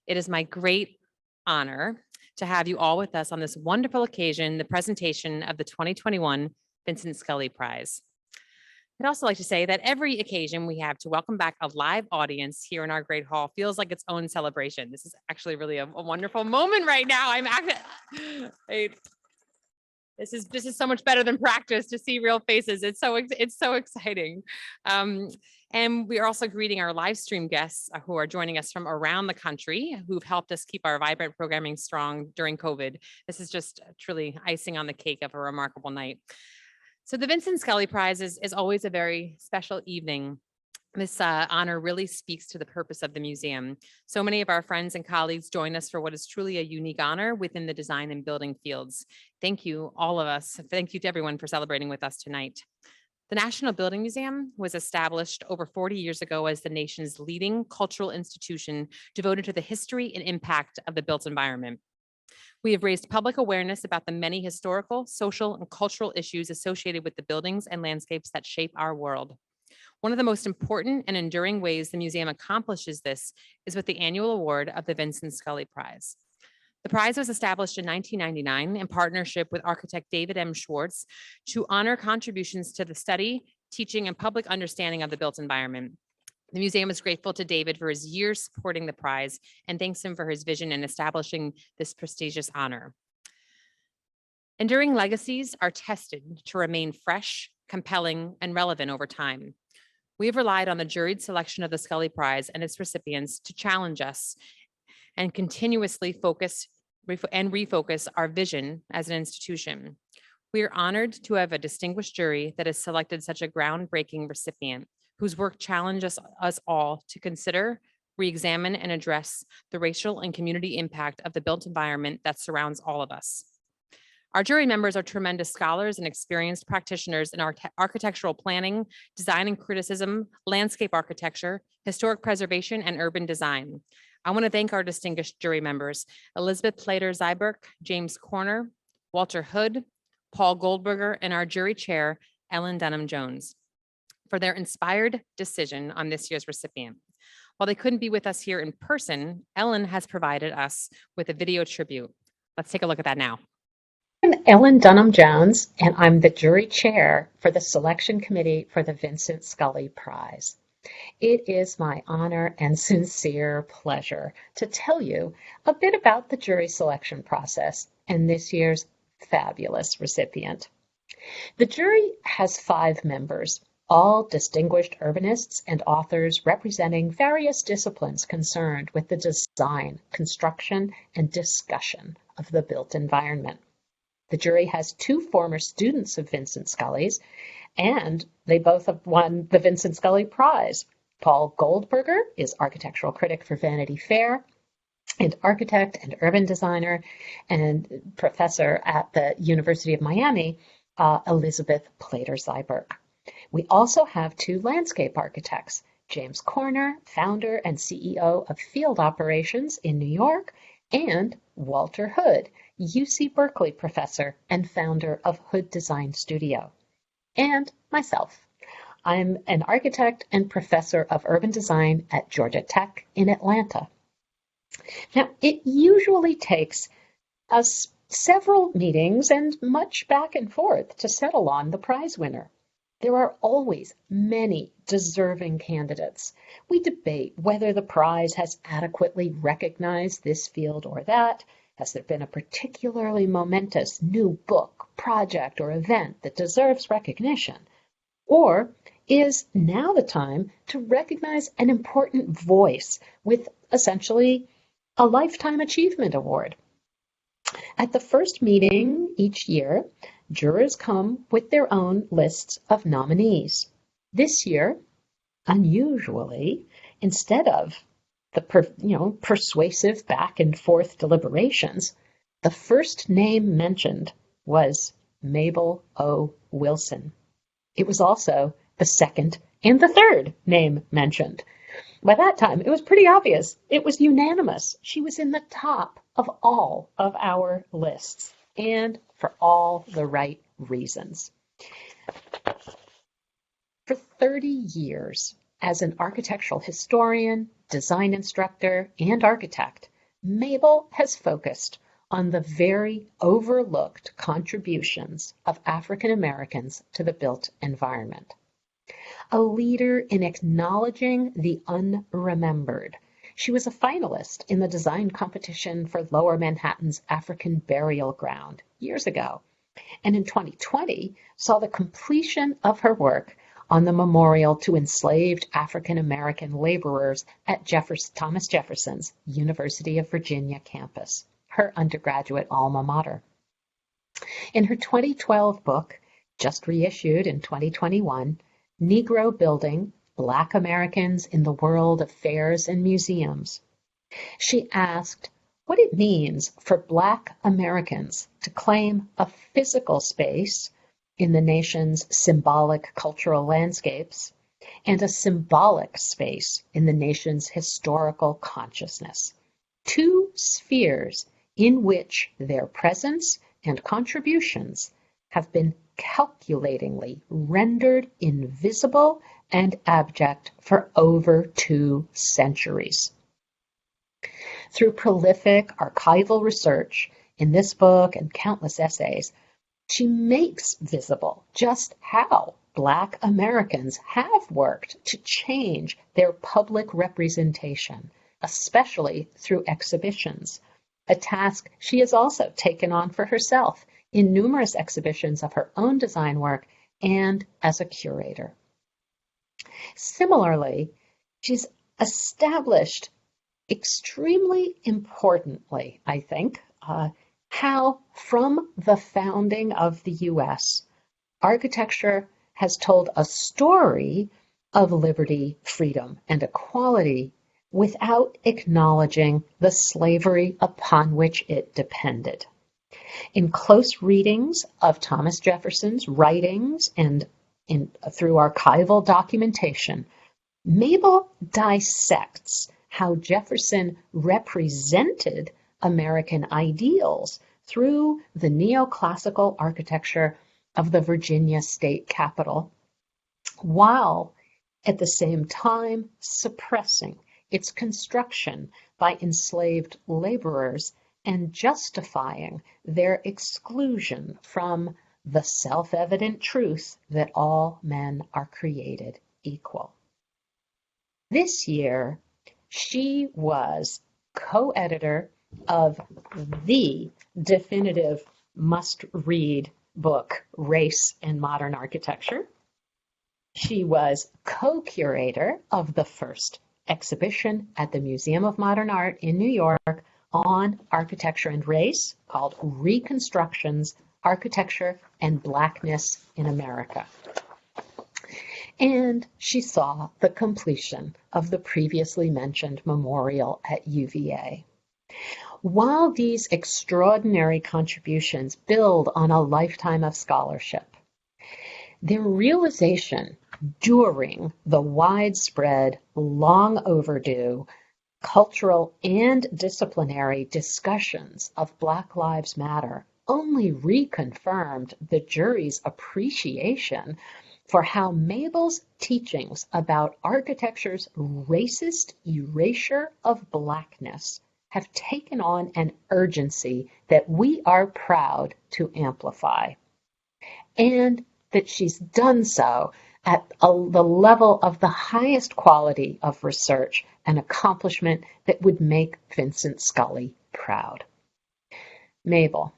It is my great honor to have you all with us on this wonderful occasion, the presentation of the 2021 Vincent Scully Prize. I'd also like to say that every occasion we have to welcome back a live audience here in our great hall feels like its own celebration. This is actually really a wonderful moment right now. This is so much better than practice to see real faces. It's so exciting. And we are also greeting our live stream guests who are joining us from around the country, who've helped us keep our vibrant programming strong during COVID. This is just truly icing on the cake of a remarkable night. So the Vincent Scully Prize is always a very special evening. This honor really speaks to the purpose of the museum. So many of our friends and colleagues join us for what is truly a unique honor within the design and building fields. Thank you, all of us. Thank you to everyone for celebrating with us tonight. The National Building Museum was established over 40 years ago as the nation's leading cultural institution devoted to the history and impact of the built environment. We have raised public awareness about the many historical, social, and cultural issues associated with the buildings and landscapes that shape our world. One of the most important and enduring ways the museum accomplishes this is with the annual award of the Vincent Scully Prize. The prize was established in 1999 in partnership with architect David M. Schwartz to honor contributions to the study, teaching, and public understanding of the built environment. The museum is grateful to David for his years supporting the prize and thanks him for his vision in establishing this prestigious honor. Enduring legacies are tested to remain fresh, compelling, and relevant over time. We have relied on the juried selection of the Scully Prize and its recipients to challenge us and continuously refocus our vision as an institution. We are honored to have a distinguished jury that has selected such a groundbreaking recipient whose work challenges us all to consider, re-examine, and address the racial and community impact of the built environment that surrounds all of us. Our jury members are tremendous scholars and experienced practitioners in architectural planning, design and criticism, landscape architecture, historic preservation, and urban design. I want to thank our distinguished jury members, Elizabeth Plater-Zyberk, James Corner, Walter Hood, Paul Goldberger, and our jury chair, Ellen Dunham-Jones, for their inspired decision on this year's recipient. While they couldn't be with us here in person, Ellen has provided us with a video tribute. Let's take a look at that now. I'm Ellen Dunham-Jones, and I'm the jury chair for the selection committee for the Vincent Scully Prize. It is my honor and sincere pleasure to tell you a bit about the jury selection process and this year's fabulous recipient. The jury has 5 members, all distinguished urbanists and authors representing various disciplines concerned with the design, construction, and discussion of the built environment. The jury has 2 former students of Vincent Scully's, and they both have won the Vincent Scully Prize. Paul Goldberger is architectural critic for Vanity Fair, and architect and urban designer and professor at the University of Miami, Elizabeth Plater-Zyberk. We also have 2 landscape architects, James Corner, founder and CEO of Field Operations in New York, and Walter Hood, UC Berkeley professor and founder of Hood Design Studio. And myself. I'm an architect and professor of urban design at Georgia Tech in Atlanta. Now, it usually takes us several meetings and much back and forth to settle on the prize winner. There are always many deserving candidates. We debate whether the prize has adequately recognized this field or that. Has there been a particularly momentous new book, project, or event that deserves recognition? Or is now the time to recognize an important voice with essentially a Lifetime Achievement Award? At the first meeting each year, jurors come with their own lists of nominees. This year, unusually, instead of the persuasive back and forth deliberations, the first name mentioned was Mabel O. Wilson. It was also the second and the third name mentioned. By that time, it was pretty obvious. It was unanimous. She was in the top of all of our lists, and for all the right reasons. For 30 years, as an architectural historian, design instructor, and architect, Mabel has focused on the very overlooked contributions of African Americans to the built environment. A leader in acknowledging the unremembered, she was a finalist in the design competition for Lower Manhattan's African Burial Ground years ago, and in 2020 saw the completion of her work on the memorial to enslaved African American laborers at Thomas Jefferson's University of Virginia campus, her undergraduate alma mater. In her 2012 book, just reissued in 2021, Negro Building: Black Americans in the World of Fairs and Museums, she asked what it means for Black Americans to claim a physical space in the nation's symbolic cultural landscapes and a symbolic space in the nation's historical consciousness, two spheres in which their presence and contributions have been calculatingly rendered invisible and abject for over 2 centuries. Through prolific archival research in this book and countless essays, she makes visible just how Black Americans have worked to change their public representation, especially through exhibitions, a task she has also taken on for herself in numerous exhibitions of her own design work and as a curator. Similarly, she's established extremely importantly, I think, how from the founding of the U.S., architecture has told a story of liberty, freedom, and equality without acknowledging the slavery upon which it depended. In close readings of Thomas Jefferson's writings and through archival documentation, Mabel dissects how Jefferson represented American ideals through the neoclassical architecture of the Virginia state capitol, while at the same time suppressing its construction by enslaved laborers and justifying their exclusion from the self-evident truth that all men are created equal. This year, she was co-editor of the definitive must-read book, Race and Modern Architecture. She was co-curator of the first exhibition at the Museum of Modern Art in New York on architecture and race called Reconstructions, Architecture and Blackness in America. And she saw the completion of the previously mentioned memorial at UVA. While these extraordinary contributions build on a lifetime of scholarship, their realization during the widespread, long overdue cultural and disciplinary discussions of Black Lives Matter only reconfirmed the jury's appreciation for how Mabel's teachings about architecture's racist erasure of Blackness have taken on an urgency that we are proud to amplify, and that she's done so at the level of the highest quality of research, an accomplishment that would make Vincent Scully proud. Mabel,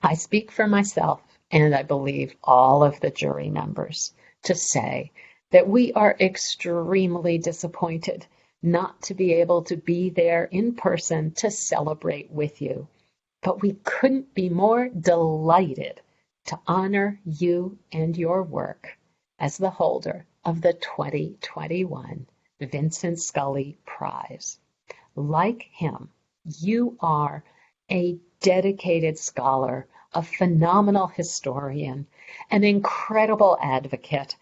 I speak for myself, and I believe all of the jury members, to say that we are extremely disappointed not to be able to be there in person to celebrate with you. But we couldn't be more delighted to honor you and your work as the holder of the 2021 Vincent Scully Prize. Like him, you are a dedicated scholar, a phenomenal historian, an incredible advocate,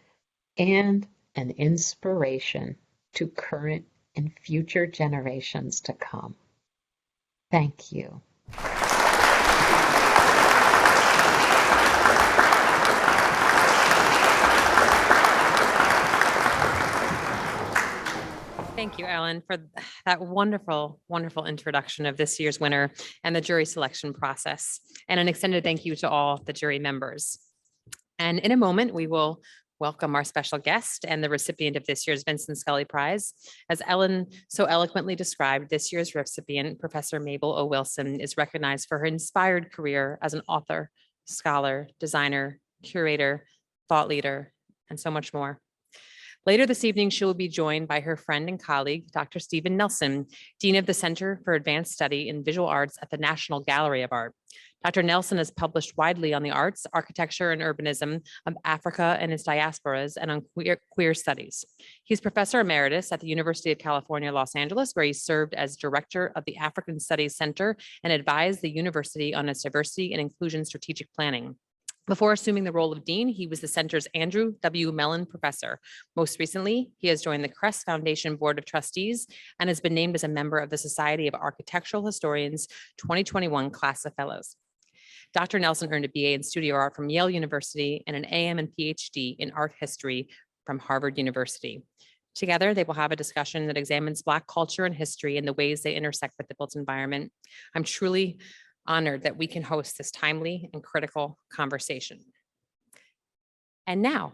and an inspiration to current and future generations to come. Thank you. Thank you, Ellen, for that wonderful, wonderful introduction of this year's winner and the jury selection process. And an extended thank you to all the jury members. And in a moment, we will welcome our special guest and the recipient of this year's Vincent Scully Prize. As Ellen so eloquently described, this year's recipient, Professor Mabel O. Wilson, is recognized for her inspired career as an author, scholar, designer, curator, thought leader, and so much more. Later this evening, she will be joined by her friend and colleague, Dr. Stephen Nelson, Dean of the Center for Advanced Study in Visual Arts at the National Gallery of Art. Dr. Nelson has published widely on the arts, architecture, and urbanism of Africa and its diasporas and on queer studies. He's professor emeritus at the University of California, Los Angeles, where he served as director of the African Studies Center and advised the university on its diversity and inclusion strategic planning. Before assuming the role of dean, he was the center's Andrew W. Mellon Professor. Most recently, he has joined the Crest Foundation Board of Trustees and has been named as a member of the Society of Architectural Historians 2021 Class of Fellows. Dr. Nelson earned a BA in Studio Art from Yale University and an AM and PhD in Art History from Harvard University. Together, they will have a discussion that examines Black culture and history and the ways they intersect with the built environment. I'm truly honored that we can host this timely and critical conversation. And now,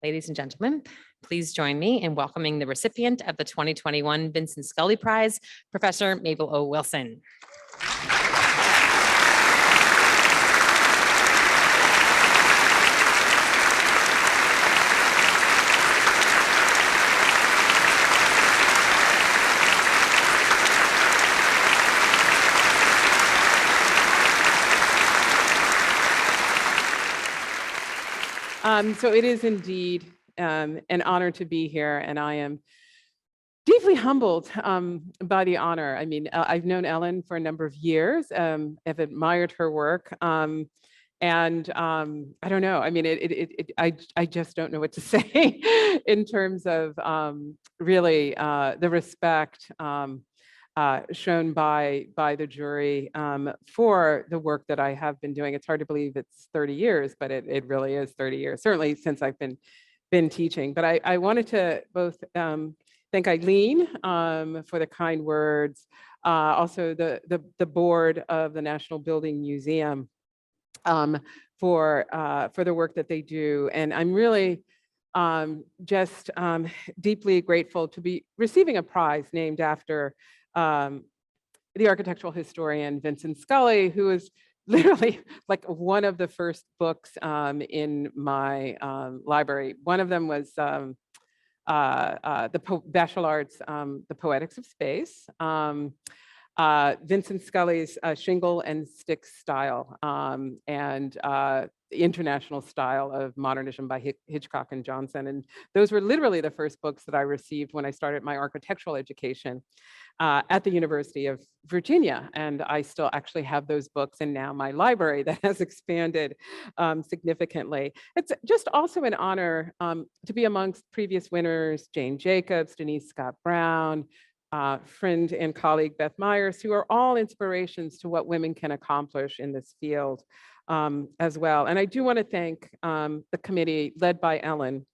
ladies and gentlemen, please join me in welcoming the recipient of the 2021 Vincent Scully Prize, Professor Mabel O. Wilson. So it is indeed an honor to be here, and I am deeply humbled by the honor. I mean, I've known Ellen for a number of years, have admired her work, and I don't know. I mean, I just don't know what to say in terms of really the respect shown by the jury for the work that I have been doing. It's hard to believe it's 30 years, but it really is 30 years, certainly since I've been teaching. But I wanted to both thank Eileen for the kind words, also the board of the National Building Museum for the work that they do. And I'm really just deeply grateful to be receiving a prize named after the architectural historian Vincent Scully, who is literally like one of the first books in my library. One of them was the Bachelard's The Poetics of Space, Vincent Scully's Shingle and Stick Style, and the International Style of Modernism by Hitchcock and Johnson. And those were literally the first books that I received when I started my architectural education at the University of Virginia. And I still actually have those books in now my library that has expanded significantly. It's just also an honor to be amongst previous winners, Jane Jacobs, Denise Scott Brown, friend and colleague Beth Myers, who are all inspirations to what women can accomplish in this field as well. And I do want to thank the committee led by Ellen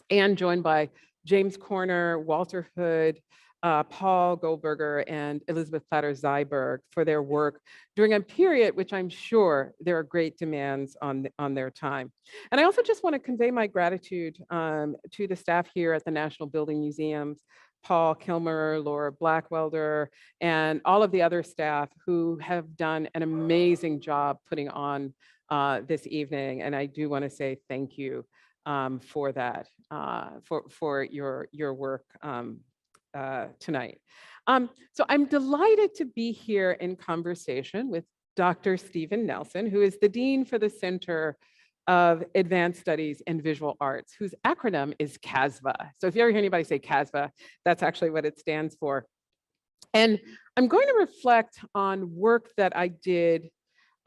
and joined by James Corner, Walter Hood, Paul Goldberger, and Elizabeth Platter-Zyberg for their work during a period which I'm sure there are great demands on their time. And I also just want to convey my gratitude to the staff here at the National Building Museums, Paul Kilmer, Laura Blackwelder, and all of the other staff who have done an amazing job putting on this evening. And I do want to say thank you for that, for your work tonight. So I'm delighted to be here in conversation with Dr. Stephen Nelson, who is the Dean for the Center of Advanced Studies in Visual Arts, whose acronym is CASVA. So if you ever hear anybody say CASVA, that's actually what it stands for. And I'm going to reflect on work that I did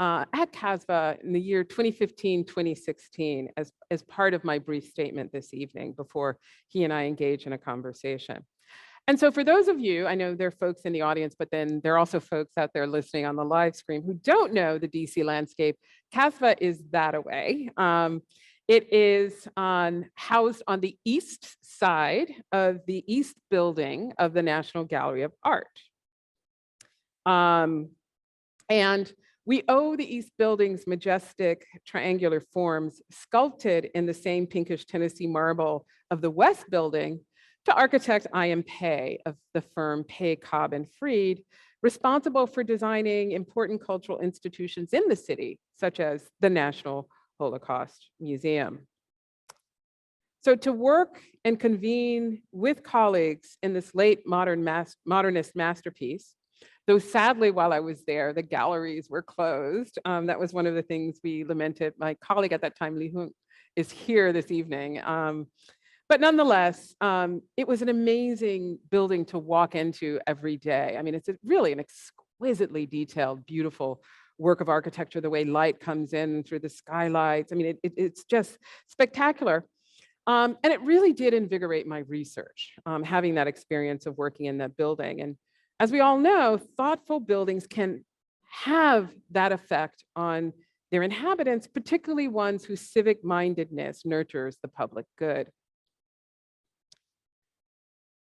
at CASVA in the year 2015-2016 as part of my brief statement this evening before he and I engage in a conversation. And so for those of you, I know there are folks in the audience, but then there are also folks out there listening on the live stream who don't know the DC landscape. CASVA is that away. It is housed on the east side of the east building of the National Gallery of Art. And we owe the East Building's majestic triangular forms sculpted in the same pinkish Tennessee marble of the West Building to architect I.M. Pei of the firm Pei, Cobb, and Freed, responsible for designing important cultural institutions in the city, such as the National Holocaust Museum. So to work and convene with colleagues in this late modernist masterpiece, though sadly, while I was there, the galleries were closed. That was one of the things we lamented. My colleague at that time, Li Hung, is here this evening. But nonetheless, it was an amazing building to walk into every day. I mean, it's really an exquisitely detailed, beautiful work of architecture, the way light comes in through the skylights. I mean, it's just spectacular. And it really did invigorate my research, having that experience of working in that building. And as we all know, thoughtful buildings can have that effect on their inhabitants, particularly ones whose civic mindedness nurtures the public good.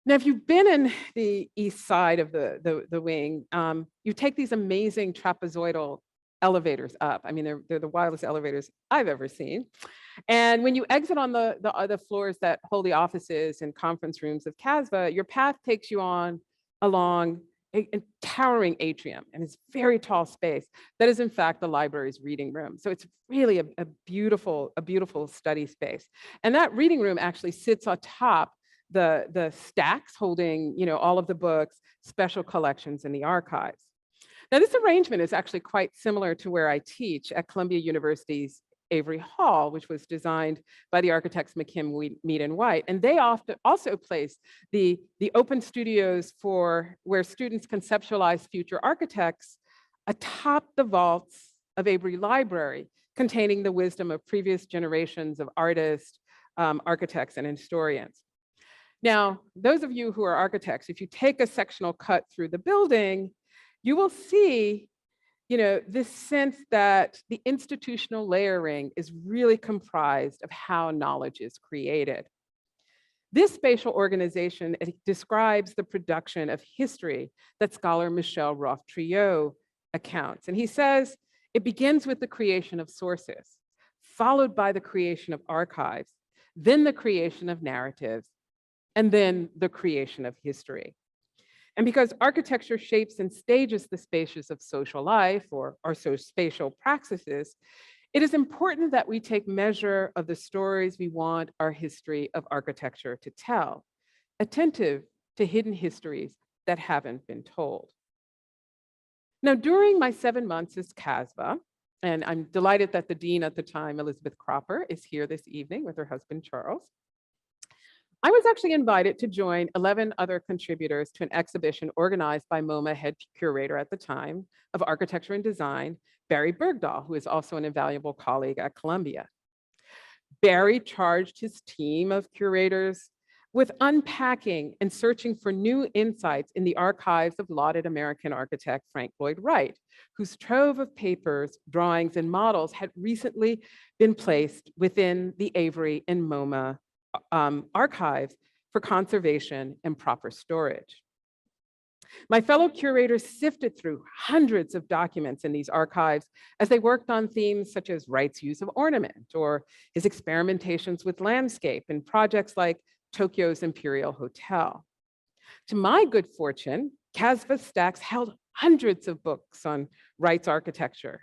Now, if you've been in the east side of the wing, you take these amazing trapezoidal elevators up. I mean, they're the wildest elevators I've ever seen. And when you exit on the other floors that hold the offices and conference rooms of CASVA, your path takes you along a towering atrium, and it's very tall space. That is, in fact, the library's reading room. So it's really a beautiful study space. And that reading room actually sits atop the stacks holding, all of the books, special collections, and the archives. Now, this arrangement is actually quite similar to where I teach at Columbia University's Avery Hall, which was designed by the architects McKim, Mead, and White. And they also placed the open studios for where students conceptualize future architects atop the vaults of Avery Library, containing the wisdom of previous generations of artists, architects, and historians. Now, those of you who are architects, if you take a sectional cut through the building, you will see this sense that the institutional layering is really comprised of how knowledge is created. This spatial organization describes the production of history that scholar Michel Roth-Triot accounts. And he says, it begins with the creation of sources, followed by the creation of archives, then the creation of narratives, and then the creation of history. And because architecture shapes and stages the spaces of social life or spatial praxis, it is important that we take measure of the stories we want our history of architecture to tell, attentive to hidden histories that haven't been told. Now, during my 7 months as CASVA, and I'm delighted that the dean at the time, Elizabeth Cropper, is here this evening with her husband, Charles, I was actually invited to join 11 other contributors to an exhibition organized by MoMA head curator at the time of architecture and design, Barry Bergdahl, who is also an invaluable colleague at Columbia. Barry charged his team of curators with unpacking and searching for new insights in the archives of lauded American architect Frank Lloyd Wright, whose trove of papers, drawings, and models had recently been placed within the Avery and MoMA archives for conservation and proper storage. My fellow curators sifted through hundreds of documents in these archives as they worked on themes such as Wright's use of ornament or his experimentations with landscape in projects like Tokyo's Imperial Hotel. To my good fortune, CASVA stacks held hundreds of books on Wright's architecture.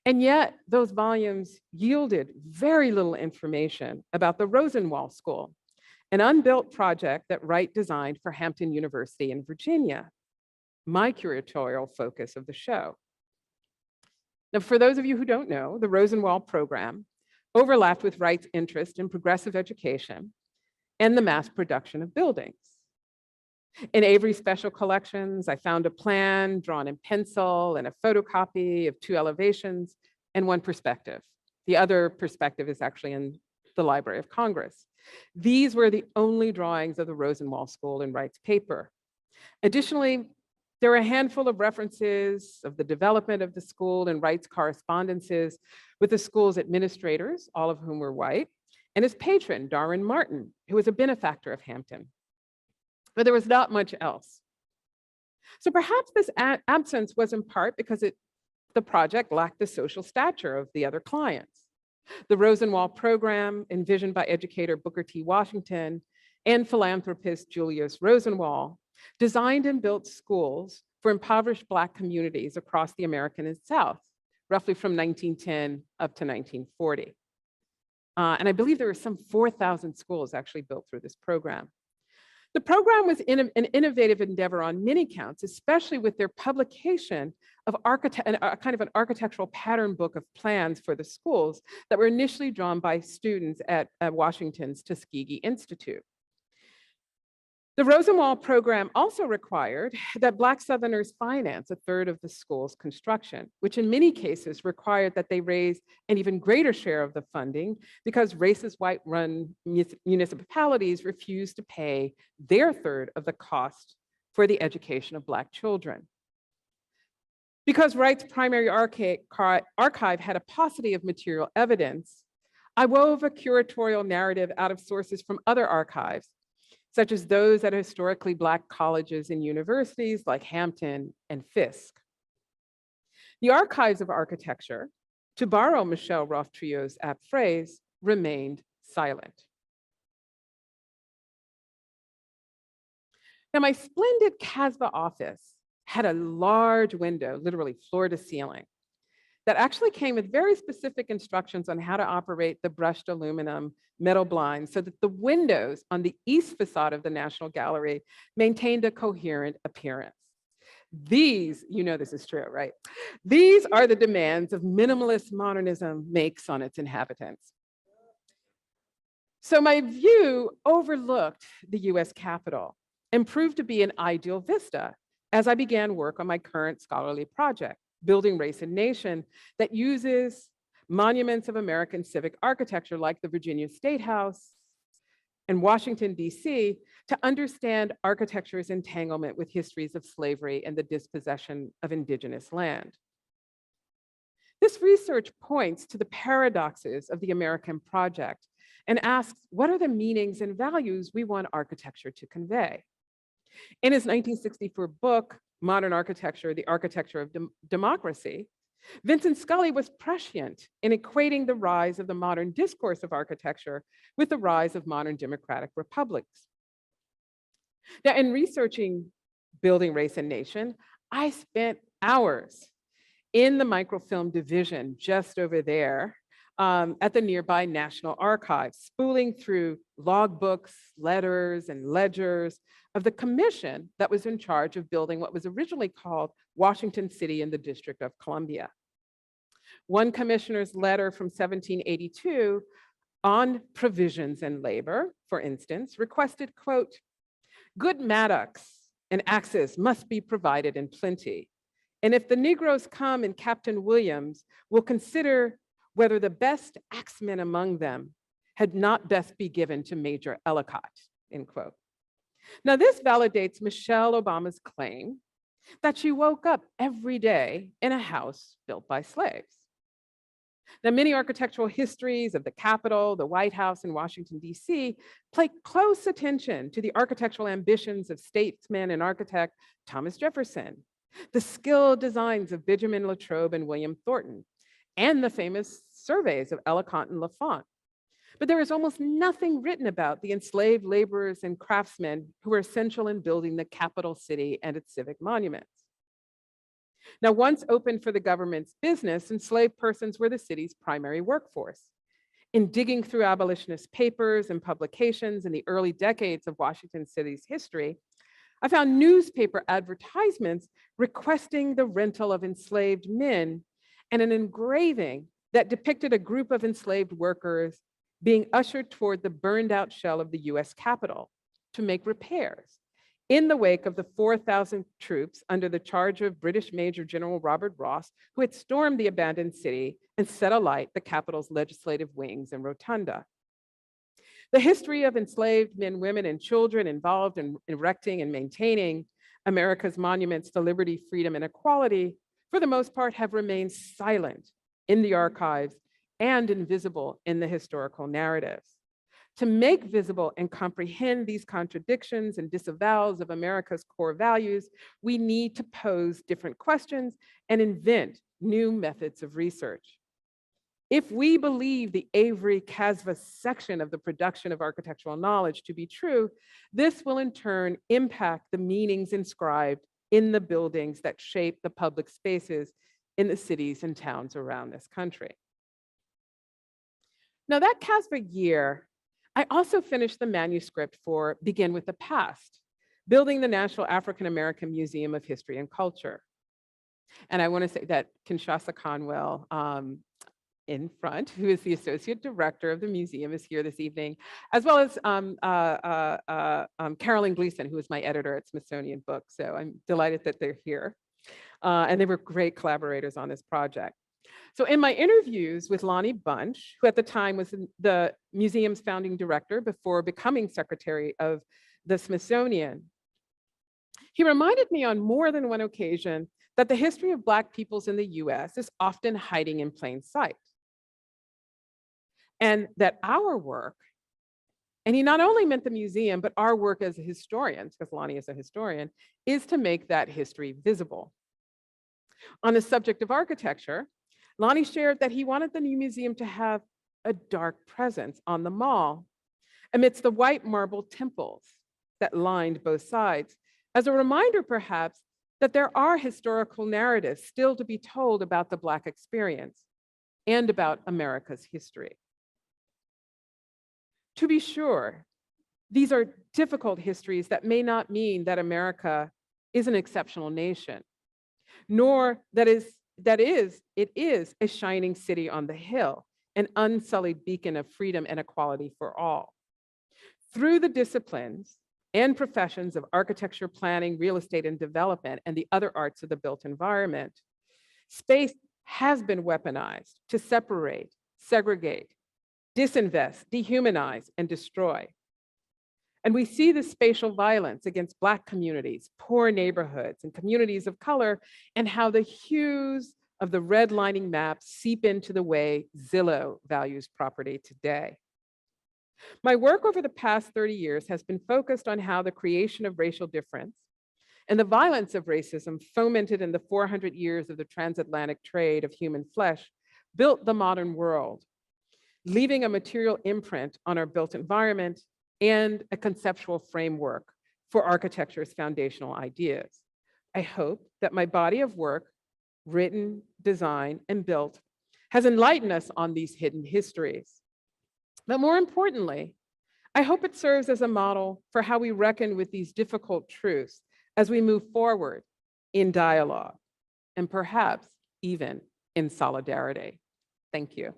And yet those volumes yielded very little information about the Rosenwald School, an unbuilt project that Wright designed for Hampton University in Virginia, my curatorial focus of the show. Now, for those of you who don't know, the Rosenwald Program overlapped with Wright's interest in progressive education and the mass production of buildings. In Avery's special collections, I found a plan drawn in pencil and a photocopy of 2 elevations and 1 perspective. The other perspective is actually in the Library of Congress. These were the only drawings of the Rosenwald School in Wright's paper. Additionally, There are a handful of references of the development of the school and Wright's correspondences with the school's administrators, all of whom were white, and his patron, Darwin Martin, who was a benefactor of Hampton. But there was not much else. So perhaps this absence was in part because the project lacked the social stature of the other clients. The Rosenwald Program, envisioned by educator Booker T. Washington and philanthropist Julius Rosenwald, designed and built schools for impoverished Black communities across the American South, roughly from 1910 up to 1940. And I believe there were some 4,000 schools actually built through this program. The program was an innovative endeavor on many counts, especially with their publication of kind of an architectural pattern book of plans for the schools that were initially drawn by students at Washington's Tuskegee Institute. The Rosenwald Program also required that Black Southerners finance a third of the school's construction, which in many cases required that they raise an even greater share of the funding because racist white-run municipalities refused to pay their third of the cost for the education of Black children. Because Wright's primary archive had a paucity of material evidence, I wove a curatorial narrative out of sources from other archives, such as those at historically Black colleges and universities like Hampton and Fisk. The archives of architecture, to borrow Michelle Roth-Trio's apt phrase, remained silent. Now, my splendid Casbah office had a large window, literally floor to ceiling, that actually came with very specific instructions on how to operate the brushed aluminum metal blinds so that the windows on the east facade of the National Gallery maintained a coherent appearance. These, you know this is true, right? These are the demands of minimalist modernism makes on its inhabitants. So my view overlooked the US Capitol and proved to be an ideal vista as I began work on my current scholarly project, Building Race and Nation, that uses monuments of American civic architecture like the Virginia State House and Washington, D.C., to understand architecture's entanglement with histories of slavery and the dispossession of indigenous land. This research points to the paradoxes of the American project and asks, what are the meanings and values we want architecture to convey? In his 1964 book, Modern Architecture, The Architecture of Democracy, Vincent Scully was prescient in equating the rise of the modern discourse of architecture with the rise of modern democratic republics. Now, in researching Building Race and Nation, I spent hours in the microfilm division just over there at the nearby National Archives, spooling through logbooks, letters, and ledgers of the commission that was in charge of building what was originally called Washington City in the District of Columbia. One commissioner's letter from 1782 on provisions and labor, for instance, requested, quote, "Good mattocks and axes must be provided in plenty. And if the Negroes come in Captain Williams, will consider whether the best axemen among them had not best be given to Major Ellicott," end quote. Now, this validates Michelle Obama's claim that she woke up every day in a house built by slaves. Now, many architectural histories of the Capitol, the White House, and Washington, D.C. pay close attention to the architectural ambitions of statesman and architect Thomas Jefferson, the skilled designs of Benjamin Latrobe and William Thornton, and the famous surveys of Ellicott and Lafont. But there is almost nothing written about the enslaved laborers and craftsmen who were essential in building the capital city and its civic monuments. Now, once open for the government's business, enslaved persons were the city's primary workforce. In digging through abolitionist papers and publications in the early decades of Washington City's history, I found newspaper advertisements requesting the rental of enslaved men and an engraving that depicted a group of enslaved workers being ushered toward the burned out shell of the US Capitol to make repairs in the wake of the 4,000 troops under the charge of British Major General Robert Ross, who had stormed the abandoned city and set alight the Capitol's legislative wings and rotunda. The history of enslaved men, women, and children involved in erecting and maintaining America's monuments to liberty, freedom, and equality, for the most part, have remained silent in the archives and invisible in the historical narratives. To make visible and comprehend these contradictions and disavowals of America's core values, we need to pose different questions and invent new methods of research. If we believe the Avery-Casva section of the production of architectural knowledge to be true, this will in turn impact the meanings inscribed in the buildings that shape the public spaces in the cities and towns around this country. Now, that Casva year, I also finished the manuscript for Begin with the Past, building the National African American Museum of History and Culture. And I want to say that Kinshasa Conwell in front, who is the Associate Director of the museum, is here this evening, as well as Carolyn Gleason, who is my editor at Smithsonian Books. So I'm delighted that they're here. And they were great collaborators on this project. So in my interviews with Lonnie Bunch, who at the time was the museum's founding director before becoming secretary of the Smithsonian, he reminded me on more than one occasion that the history of Black peoples in the US is often hiding in plain sight. And that our work, and he not only meant the museum, but our work as historians, because Lonnie is a historian, is to make that history visible. On the subject of architecture, Lonnie shared that he wanted the new museum to have a dark presence on the mall amidst the white marble temples that lined both sides, as a reminder perhaps that there are historical narratives still to be told about the Black experience and about America's history. To be sure, these are difficult histories that may not mean that America is an exceptional nation, nor that it is a shining city on the hill, an unsullied beacon of freedom and equality for all. Through the disciplines and professions of architecture, planning, real estate, and development, and the other arts of the built environment, space has been weaponized to separate, segregate, disinvest, dehumanize, and destroy. And we see this spatial violence against Black communities, poor neighborhoods, and communities of color, and how the hues of the redlining map seep into the way Zillow values property today. My work over the past 30 years has been focused on how the creation of racial difference and the violence of racism fomented in the 400 years of the transatlantic trade of human flesh built the modern world, leaving a material imprint on our built environment and a conceptual framework for architecture's foundational ideas. I hope that my body of work, written, designed, and built, has enlightened us on these hidden histories. But more importantly, I hope it serves as a model for how we reckon with these difficult truths as we move forward in dialogue, and perhaps even in solidarity. Thank you.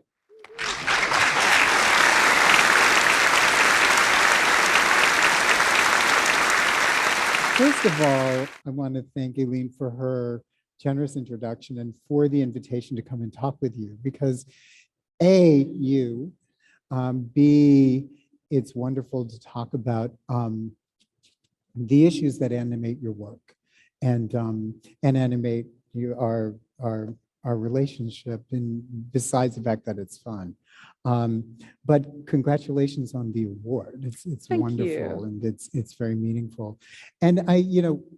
First of all, I want to thank Aileen for her generous introduction and for the invitation to come and talk with you, because A, B, it's wonderful to talk about the issues that animate your work and animate our relationship, and besides the fact that it's fun. But congratulations on the award. It's wonderful, and it's very meaningful. And I,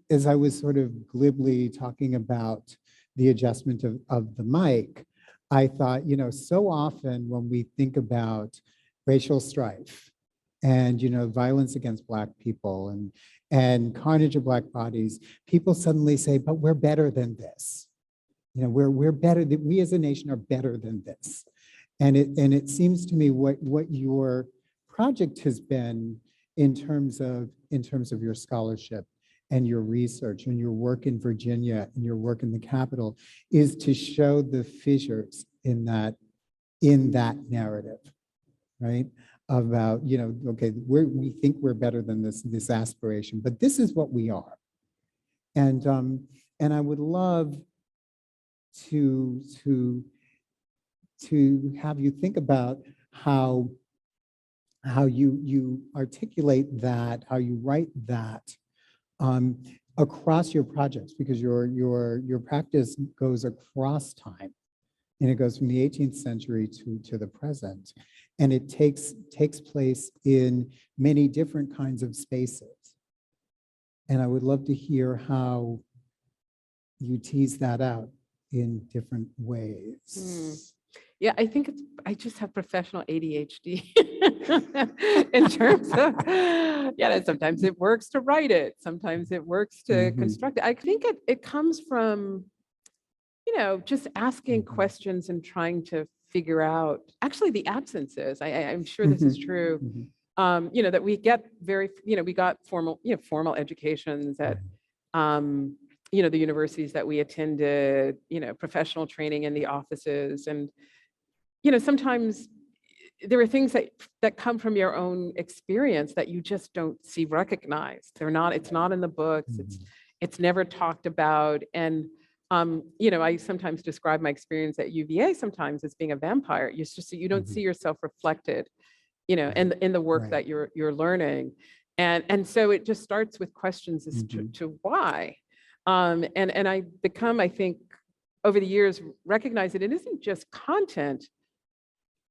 as I was sort of glibly talking about the adjustment of the mic, I thought, so often when we think about racial strife and, violence against Black people and carnage of Black bodies, people suddenly say, but we're better than this. We're better, that we as a nation are better than this. And it seems to me what your project has been in terms of your scholarship and your research and your work in Virginia and your work in the Capitol is to show the fissures in that narrative, right? About, okay, we think we're better than this aspiration, but this is what we are. And I would love to have you think about how you articulate that, how you write that across your projects, because your practice goes across time, and it goes from the 18th century to the present, and it takes place in many different kinds of spaces. And I would love to hear how you tease that out in different ways. Yeah, I think I just have professional ADHD in terms of, yeah, sometimes it works to write it. Sometimes it works to construct it. I think it comes from, just asking questions and trying to figure out actually the absences. I'm sure this is true. That we get we got formal educations at, the universities that we attended, professional training in the offices. And, sometimes there are things that come from your own experience that you just don't see recognized. It's not in the books. It's never talked about. And, I sometimes describe my experience at UVA sometimes as being a vampire. You don't see yourself reflected, in the work that you're learning. And so it just starts with questions as to why. And I become, I think, over the years, recognize that it isn't just content,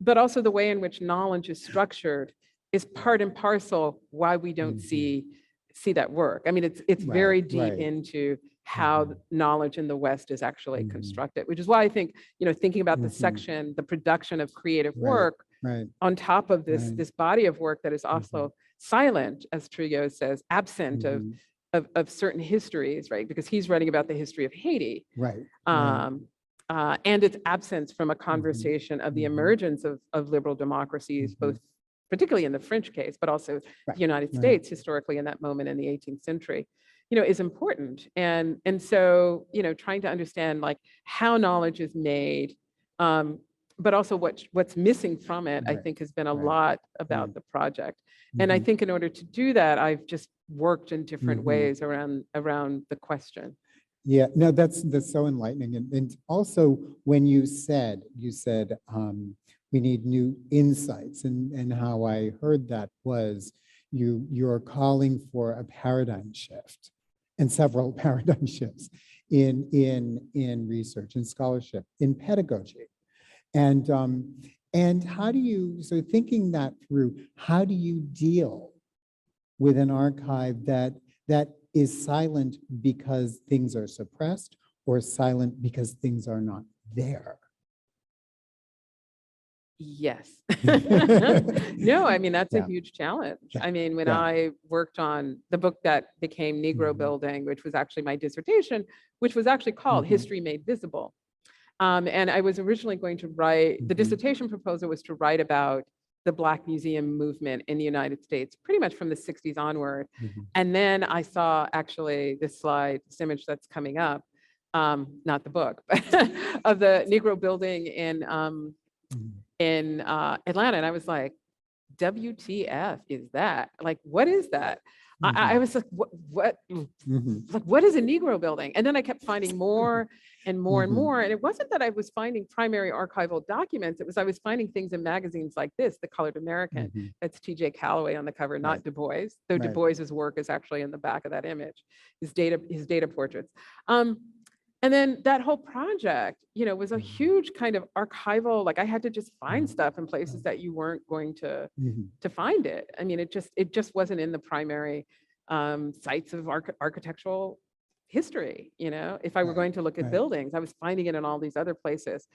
but also the way in which knowledge is structured is part and parcel why we don't see that work. I mean, it's very deep into how knowledge in the West is actually constructed, which is why I think, thinking about the section, the production of creative work, on top of this body of work that is also silent, as Trujillo says, absent of certain histories, right? Because he's writing about the history of Haiti. And its absence from a conversation of the emergence of liberal democracies, both particularly in the French case, but also the United States historically in that moment in the 18th century, is important. And so, trying to understand like how knowledge is made, but also what's missing from it, I think has been a lot about the project. And I think in order to do that, I've just worked in different ways around the question. Yeah, no, that's so enlightening. And also when you said we need new insights, and how I heard that was you're calling for a paradigm shift, and several paradigm shifts in research, in scholarship, in pedagogy. And how do you, so thinking that through, how do you deal with an archive that is silent because things are suppressed, or silent because things are not there? Yes. No, I mean, that's a huge challenge. I mean, when I worked on the book that became Negro Building, which was actually my dissertation, which was actually called History Made Visible. And I was originally going to write, the dissertation proposal was to write about the Black Museum movement in the United States, pretty much from the 60s onward. And then I saw actually this slide, this image that's coming up, not the book, but of the Negro Building in Atlanta. And I was like, WTF is that? Like, what is that? I was like, what is a Negro building? And then I kept finding more and more and more. And it wasn't that I was finding primary archival documents. It was I was finding things in magazines like this, The Colored American. That's T.J. Calloway on the cover, not Du Bois, though Du Bois's work is actually in the back of that image, his data portraits. And then that whole project, was a huge kind of archival, like I had to just find stuff in places that you weren't going to find it. I mean, it just wasn't in the primary sites of architectural history. If I were going to look at buildings, I was finding it in all these other places.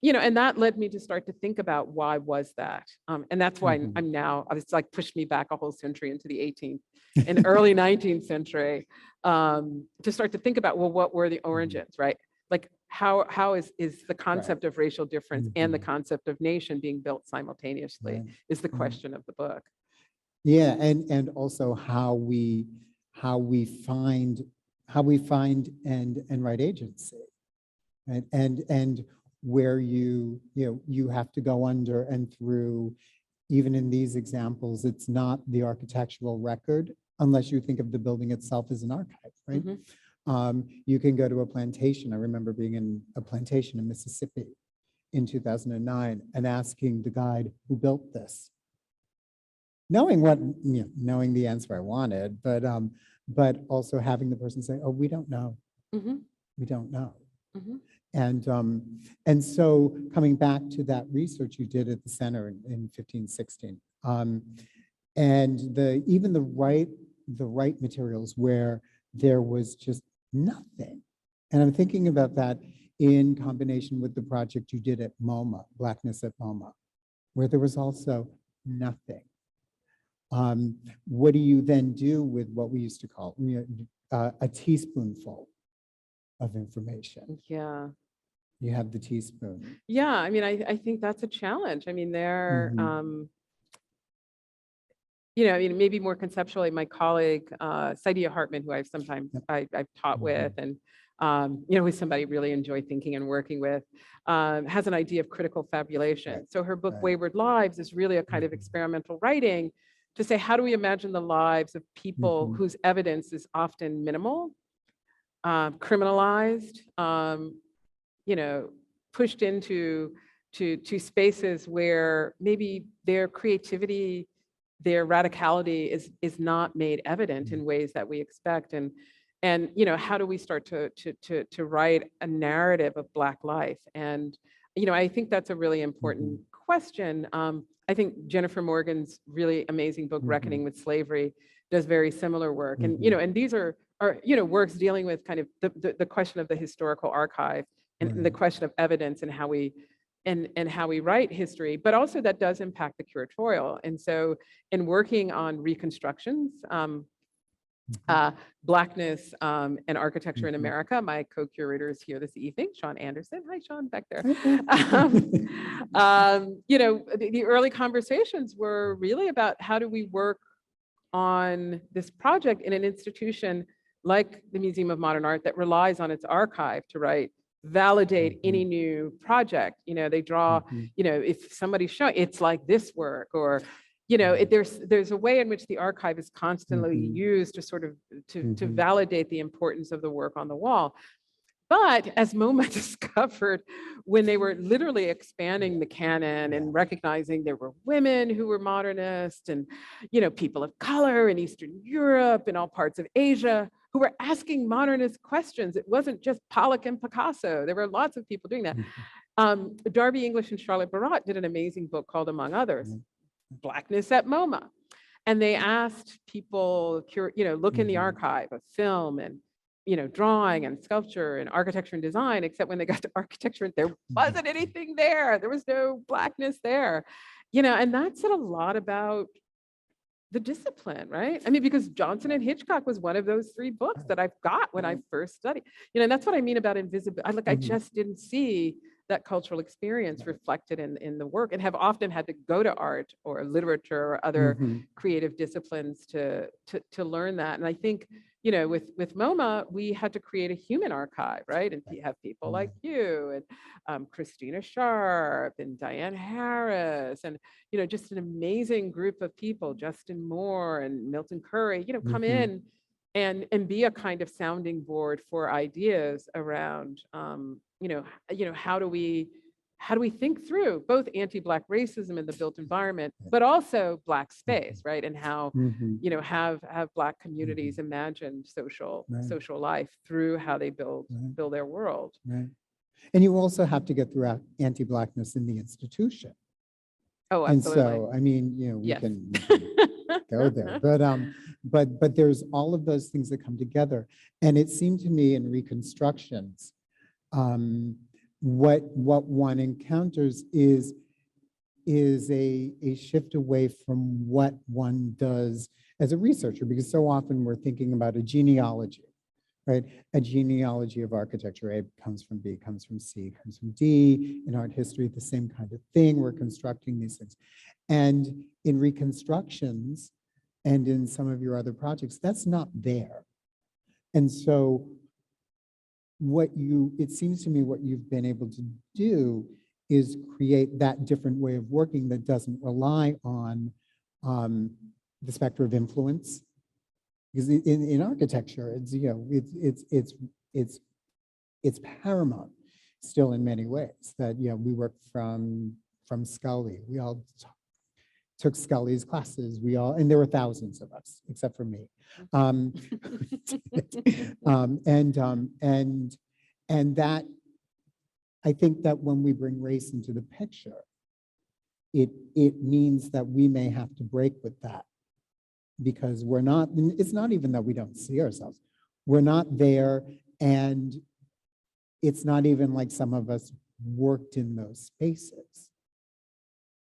And that led me to start to think about why was that? And that's why I'm now, it's like pushed me back a whole century into the 18th and early 19th century to start to think about, well, what were the origins, right? Like how is the concept of racial difference and the concept of nation being built simultaneously is the question of the book. Yeah, and also how we find and write agency, right? And where you have to go under and through. Even in these examples, it's not the architectural record unless you think of the building itself as an archive, right? You can go to a plantation. I remember being in a plantation in Mississippi in 2009 and asking the guide who built this, knowing the answer I wanted, but but also having the person say, oh, we don't know. We don't know. And so coming back to that research you did at the center in 1516, and even the right materials where there was just nothing. And I'm thinking about that in combination with the project you did at MoMA, Blackness at MoMA, where there was also nothing. What do you then do with what we used to call a teaspoonful of information? Yeah. You have the teaspoon. Yeah, I mean, I think that's a challenge. I mean, you know, I mean, maybe more conceptually, my colleague, Saidiya Hartman, who I've taught with, and you know, who's somebody I really enjoy thinking and working with, has an idea of critical fabulation. So her book, Wayward Lives, is really a kind of experimental writing to say, how do we imagine the lives of people whose evidence is often minimal, criminalized, you know, pushed into spaces where maybe their creativity, their radicality is not made evident in ways that we expect. And you know, how do we start to write a narrative of Black life? And you know, I think that's a really important question. I think Jennifer Morgan's really amazing book, Reckoning with Slavery, does very similar work. And you know, and these are you know, works dealing with kind of the question of the historical archive and the question of evidence and how we write history, but also that does impact the curatorial. And so in working on reconstructions, Blackness and Architecture in America, my co-curator is here this evening, Sean Anderson. Hi, Sean, back there. You know, the early conversations were really about how do we work on this project in an institution like the Museum of Modern Art that relies on its archive to validate any new project. You know, they draw, you know, if somebody's showing, it's like this work, or, you know, there's a way in which the archive is constantly used to sort of, to validate the importance of the work on the wall. But as MoMA discovered, when they were literally expanding the canon and recognizing there were women who were modernists and, you know, people of color in Eastern Europe and all parts of Asia who were asking modernist questions. It wasn't just Pollock and Picasso. There were lots of people doing that. Darby English and Charlotte Barat did an amazing book called, among others, Blackness at MoMA. And they asked people, you know, look in the archive of film and, you know, drawing and sculpture and architecture and design, except when they got to architecture, there wasn't anything there. There was no Blackness there, you know, and that said a lot about the discipline, right? I mean, because Johnson and Hitchcock was one of those 3 books that I've got when I first studied, you know, and that's what I mean about invisibility. I just didn't see that cultural experience reflected in the work, and have often had to go to art or literature or other creative disciplines to learn that. And I think, you know, with MoMA, we had to create a human archive, right? And have people like you and Christina Sharp and Diane Harris, and, you know, just an amazing group of people, Justin Moore and Milton Curry, you know, come in and be a kind of sounding board for ideas around, you know, how do we think through both anti-Black racism in the built environment, but also Black space, right? And how, you know, have Black communities imagined social life through how they build their world. Right. And you also have to get through anti-Blackness in the institution. Oh, absolutely. And so, I mean, you know, we can go there, but there's all of those things that come together. And it seemed to me in reconstructions, what one encounters is a shift away from what one does as a researcher, because so often we're thinking about a genealogy, right? A genealogy of architecture. A comes from B, comes from C, comes from D. In art history, the same kind of thing. We're constructing these things. And in reconstructions and in some of your other projects, that's not there. And so it seems to me what you've been able to do is create that different way of working that doesn't rely on the specter of influence. Because in architecture, it's, you know, it's paramount still in many ways that, you know, we work from Scully. We all took Scully's classes. We all, and there were thousands of us, except for me. Um, and that, I think that when we bring race into the picture, it means that we may have to break with that, because we're not, it's not even that we don't see ourselves. We're not there, and it's not even like some of us worked in those spaces.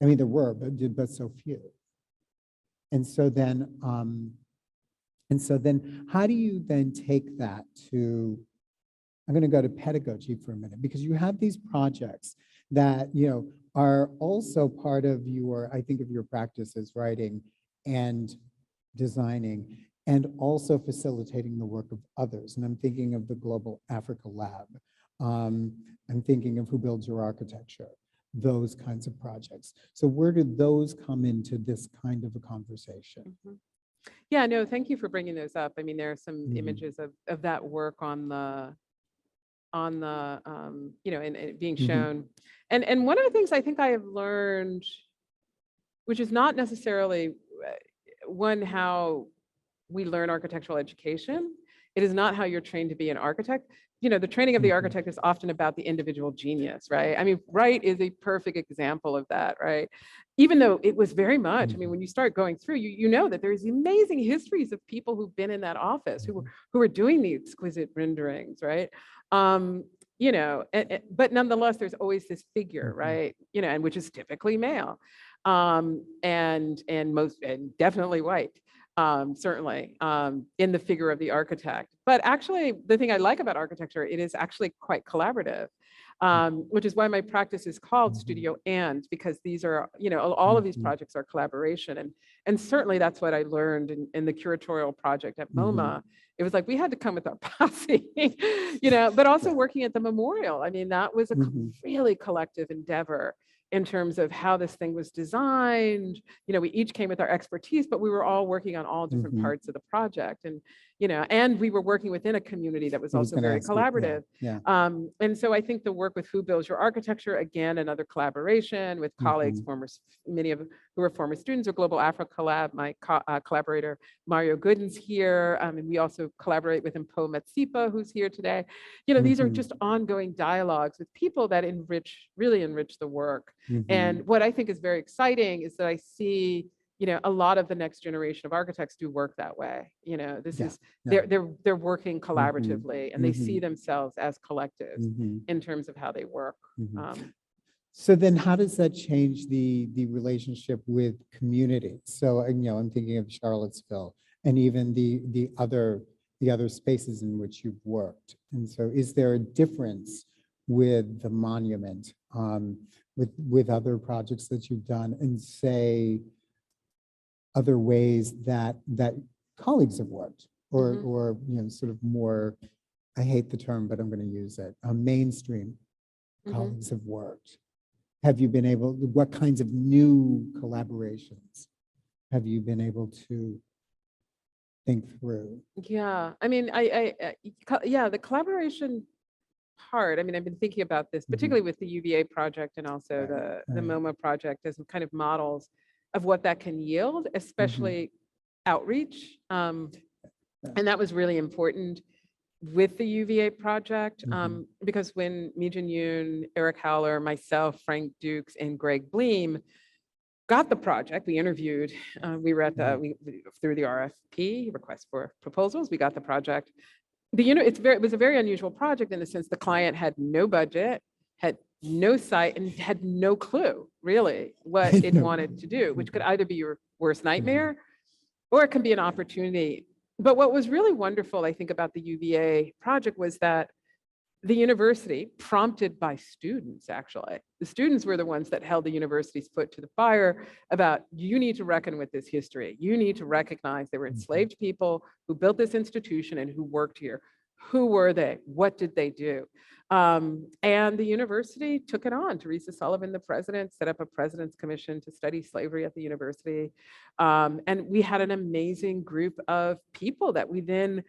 I mean, there were, but so few. And so then how do you then take that to, I'm going to go to pedagogy for a minute, because you have these projects that, you know, are also part of your, I think of your practice as writing and designing, and also facilitating the work of others. And I'm thinking of the Global Africa Lab. I'm thinking of Who Builds Your Architecture, those kinds of projects. So where do those come into this kind of a conversation? Yeah, no, thank you for bringing those up. I mean, there are some images of that work on the you know, and being shown. And one of the things I think I have learned, which is not necessarily how we learn architectural education. It is not how you're trained to be an architect. You know, the training of the architect is often about the individual genius, right? I mean, Wright is a perfect example of that, right? Even though it was very much, I mean, when you start going through, you know that there's amazing histories of people who've been in that office, who were doing the exquisite renderings, right? You know, but nonetheless, there's always this figure, right? You know, and which is typically male, and definitely white. Certainly in the figure of the architect. But actually, the thing I like about architecture, it is actually quite collaborative, which is why my practice is called Studio And, because these are, you know, all of these projects are collaboration. And certainly that's what I learned in the curatorial project at MoMA. It was like, we had to come with our posse, you know, but also working at the memorial. I mean, that was a really collective endeavor in terms of how this thing was designed. You know, we each came with our expertise, but we were all working on all different parts of the project. And, you know, and we were working within a community that was also very collaborative. And so I think the work with Who Builds Your Architecture, again, another collaboration with colleagues, many of who are former students of Global Africa Lab. My collaborator, Mario Gooden's here. And we also collaborate with Mpo Matsipa, who's here today. You know, these are just ongoing dialogues with people that really enrich the work. And what I think is very exciting is that I see, you know, a lot of the next generation of architects do work that way. You know, this is, they're working collaboratively, and they see themselves as collectives in terms of how they work. So then how does that change the relationship with community? So, you know, I'm thinking of Charlottesville and even the other spaces in which you've worked. And so is there a difference with the monument, with other projects that you've done, and say other ways that colleagues have worked, or you know, sort of more, I hate the term, but I'm going to use it, mainstream colleagues have worked? Have you been able, what kinds of new collaborations have you been able to think through? Yeah, I mean, yeah, the collaboration part, I mean, I've been thinking about this, particularly with the UVA project and also the MoMA project, as kind of models of what that can yield, especially outreach. And that was really important with the UVA project, because when Mi-Jin Yoon, Eric Howler, myself, Frank Dukes, and Greg Bleem got the project, we interviewed, we were at through the RFP, request for proposals, we got the project. It was a very unusual project in the sense the client had no budget, had no site, and had no clue really what it wanted to do, which could either be your worst nightmare or it can be an opportunity. But what was really wonderful, I think, about the UVA project was that the university, prompted by students, actually, the students were the ones that held the university's foot to the fire about, you need to reckon with this history. You need to recognize there were enslaved people who built this institution and who worked here. Who were they? What did they do? And the university took it on. Teresa Sullivan, the president, set up a president's commission to study slavery at the university. And we had an amazing group of people that we then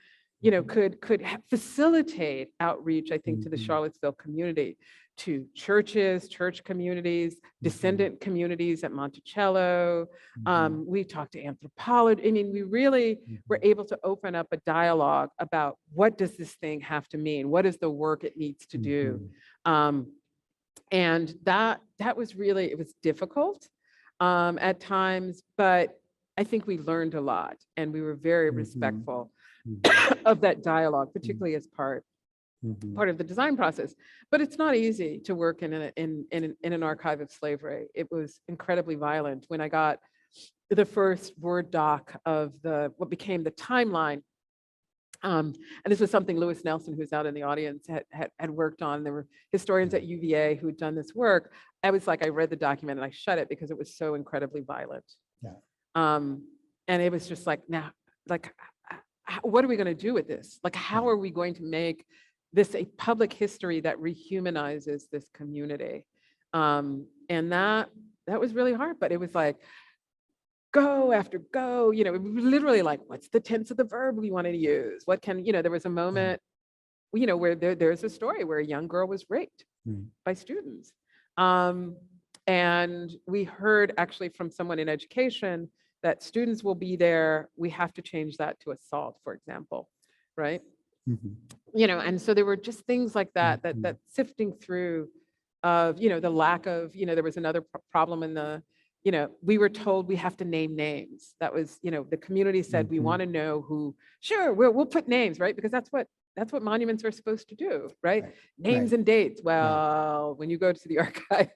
could facilitate outreach, I think, to the Charlottesville community, to churches, church communities, descendant communities at Monticello. We talked to anthropology. I mean, we really were able to open up a dialogue about what does this thing have to mean? What is the work it needs to do? And that was really, it was difficult at times, but I think we learned a lot, and we were very respectful of that dialogue, particularly as part of the design process. But it's not easy to work in an archive of slavery. It was incredibly violent. When I got the first Word doc of what became the timeline, and this was something Lewis Nelson, who's out in the audience, had worked on. There were historians at UVA who had done this work. I was like, I read the document and I shut it because it was so incredibly violent. And it was just like, now, like, what are we going to do with this? Like, how are we going to make this a public history that rehumanizes this community? And that was really hard, but it was like, go after go, it was literally like, what's the tense of the verb we wanted to use? What can, there was a moment, where there's a story where a young girl was raped by students. And we heard actually from someone in education that students will be there. We have to change that to assault, for example, right? And so there were just things like that sifting through of, the lack of, there was another problem in the, we were told we have to name names. That was, the community said, we want to know who, sure, we'll put names, right? Because that's what monuments are supposed to do, right? Names and dates. Well, when you go to the archive,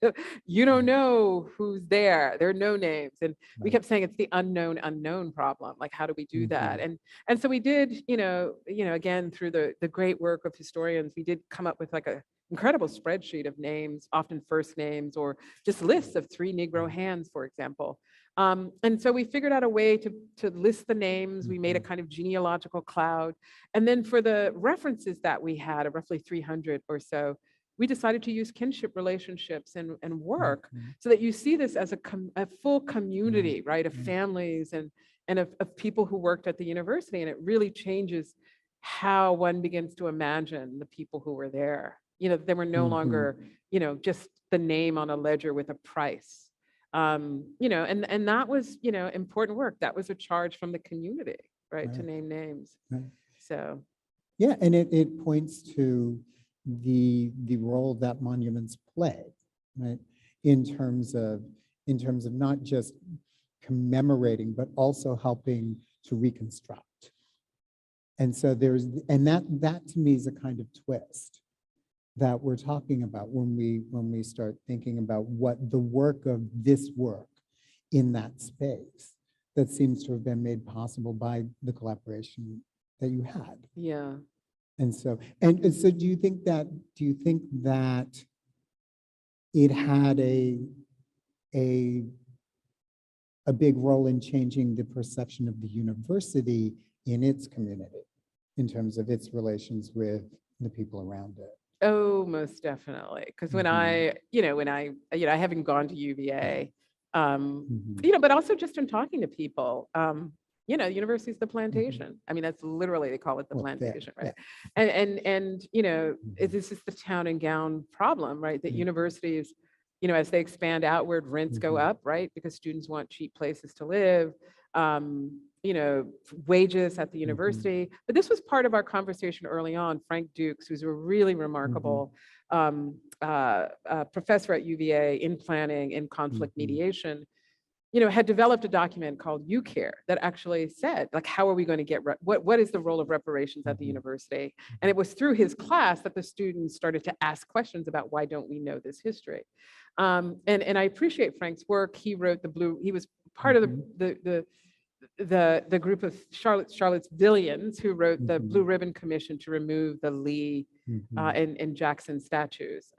you don't know who's there. There are no names. And we kept saying it's the unknown problem. Like, how do we do that? And so we did, again, through the great work of historians, we did come up with like a incredible spreadsheet of names, often first names, or just lists of 3 Negro hands, for example. And so we figured out a way to list the names. We made a kind of genealogical cloud. And then for the references that we had, roughly 300 or so, we decided to use kinship relationships and work so that you see this as a full community, right, of families and of people who worked at the university. And it really changes how one begins to imagine the people who were there. They were no longer, just the name on a ledger with a price. And that was, important work. That was a charge from the community, right, to name names. So. Yeah, and it points to the role that monuments play, right, in terms of not just commemorating, but also helping to reconstruct. And so that to me is a kind of twist that we're talking about when we start thinking about what the work of this work in that space that seems to have been made possible by the collaboration that you had. Yeah. And so do you think that it had a big role in changing the perception of the university in its community in terms of its relations with the people around it? Oh, most definitely. Because when I haven't gone to UVA, but also just in talking to people, the university is the plantation. I mean, that's literally, they call it the plantation, right? And this is the town and gown problem, right? That universities, as they expand outward, rents go up, right? Because students want cheap places to live. Wages at the university. But this was part of our conversation early on. Frank Dukes, who's a really remarkable professor at UVA in planning and conflict mediation, had developed a document called You Care that actually said, like, how are we going to get, what is the role of reparations at the university? And it was through his class that the students started to ask questions about why don't we know this history? And I appreciate Frank's work. He wrote he was part of the group of Charlottesvillians who wrote the Blue Ribbon Commission to remove the Lee and Jackson statues.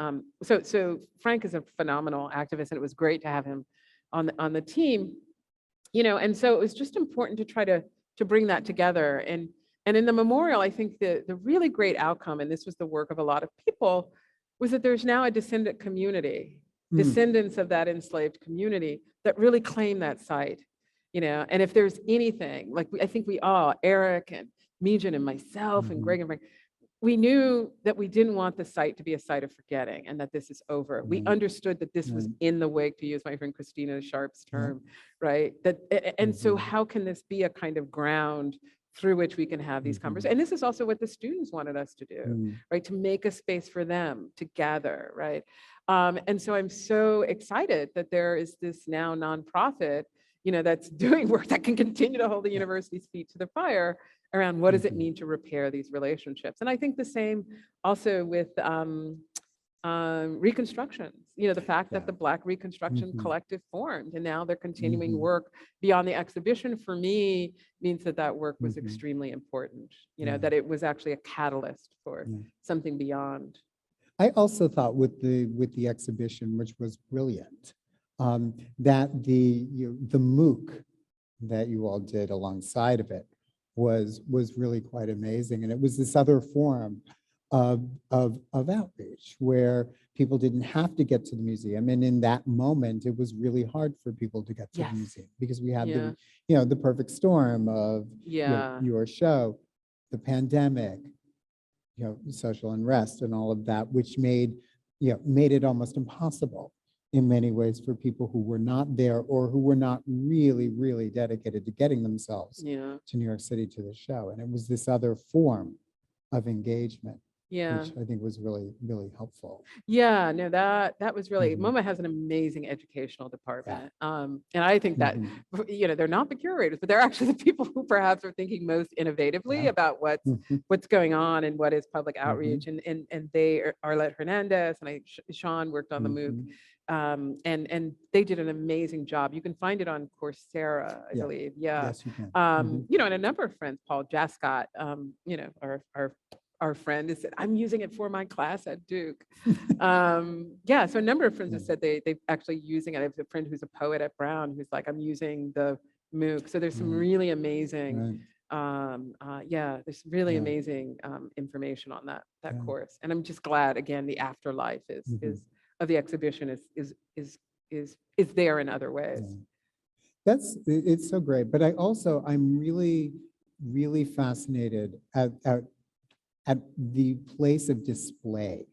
So Frank is a phenomenal activist, and it was great to have him on the team, and so it was just important to try to bring that together. And in the memorial, I think the really great outcome, and this was the work of a lot of people, was that there's now a descendant community, descendants of that enslaved community that really claim that site. And if there's anything, like I think we all, Eric and Mejan and myself and Greg and Frank, we knew that we didn't want the site to be a site of forgetting and that this is over. We understood that this was in the wake, to use my friend Christina Sharp's term, right? And so how can this be a kind of ground through which we can have these conversations? And this is also what the students wanted us to do, right? To make a space for them to gather, right? And so I'm so excited that there is this now nonprofit, that's doing work that can continue to hold the university's feet to the fire around what does it mean to repair these relationships. And I think the same also with reconstructions, the fact that the Black Reconstruction Collective formed, and now they're continuing work beyond the exhibition, for me means that work was extremely important, that it was actually a catalyst for something beyond. I also thought with the exhibition, which was brilliant, that the MOOC that you all did alongside of it was really quite amazing. And it was this other form of outreach where people didn't have to get to the museum. And in that moment, it was really hard for people to get to the museum because we had the perfect storm of your show, the pandemic, social unrest and all of that, which made it almost impossible in many ways for people who were not there or who were not really, really dedicated to getting themselves to New York City to the show. And it was this other form of engagement, which I think was really, really helpful. Yeah, no, that was really, MoMA has an amazing educational department. And I think that, they're not the curators, but they're actually the people who perhaps are thinking most innovatively about what's going on and what is public outreach. And they are Arlette Hernandez and Sean worked on the MOOC. And they did an amazing job. You can find it on Coursera, I believe. Yes, you can. And a number of friends, Paul Jascott, our friend has said, I'm using it for my class at Duke. So a number of friends have said they're actually using it. I have a friend who's a poet at Brown who's like, I'm using the MOOC. So there's some really amazing, there's really amazing information on that course. And I'm just glad, again, the afterlife is of the exhibition is there in other ways. It's so great. But I'm really, really fascinated at the place of display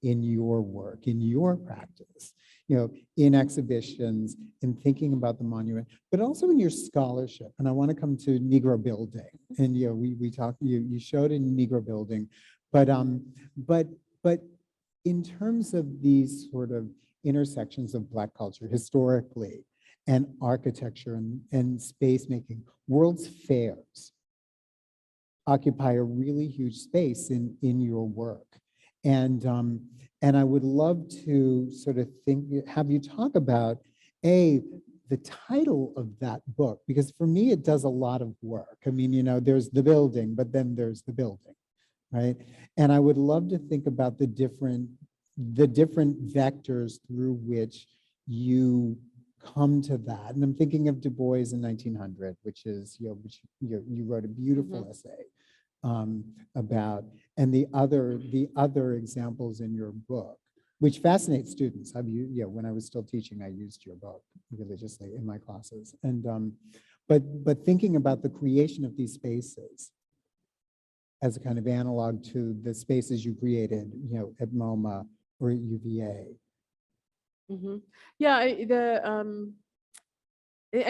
in your work, in your practice, in exhibitions, in thinking about the monument, but also in your scholarship. And I want to come to Negro building. And we talked, you showed in Negro building, but in terms of these sort of intersections of Black culture historically and architecture and space making, World's Fairs occupy a really huge space in your work. And I would love to sort of have you talk about the title of that book, because for me, it does a lot of work. I mean, there's the building, but then there's the building, right? And I would love to think about the different vectors through which you come to that. And I'm thinking of Du Bois in 1900, which is, which you wrote a beautiful essay about, and the other examples in your book, which fascinates students. When I was still teaching, I used your book religiously in my classes. And but thinking about the creation of these spaces as a kind of analog to the spaces you created, at MoMA or at UVA. I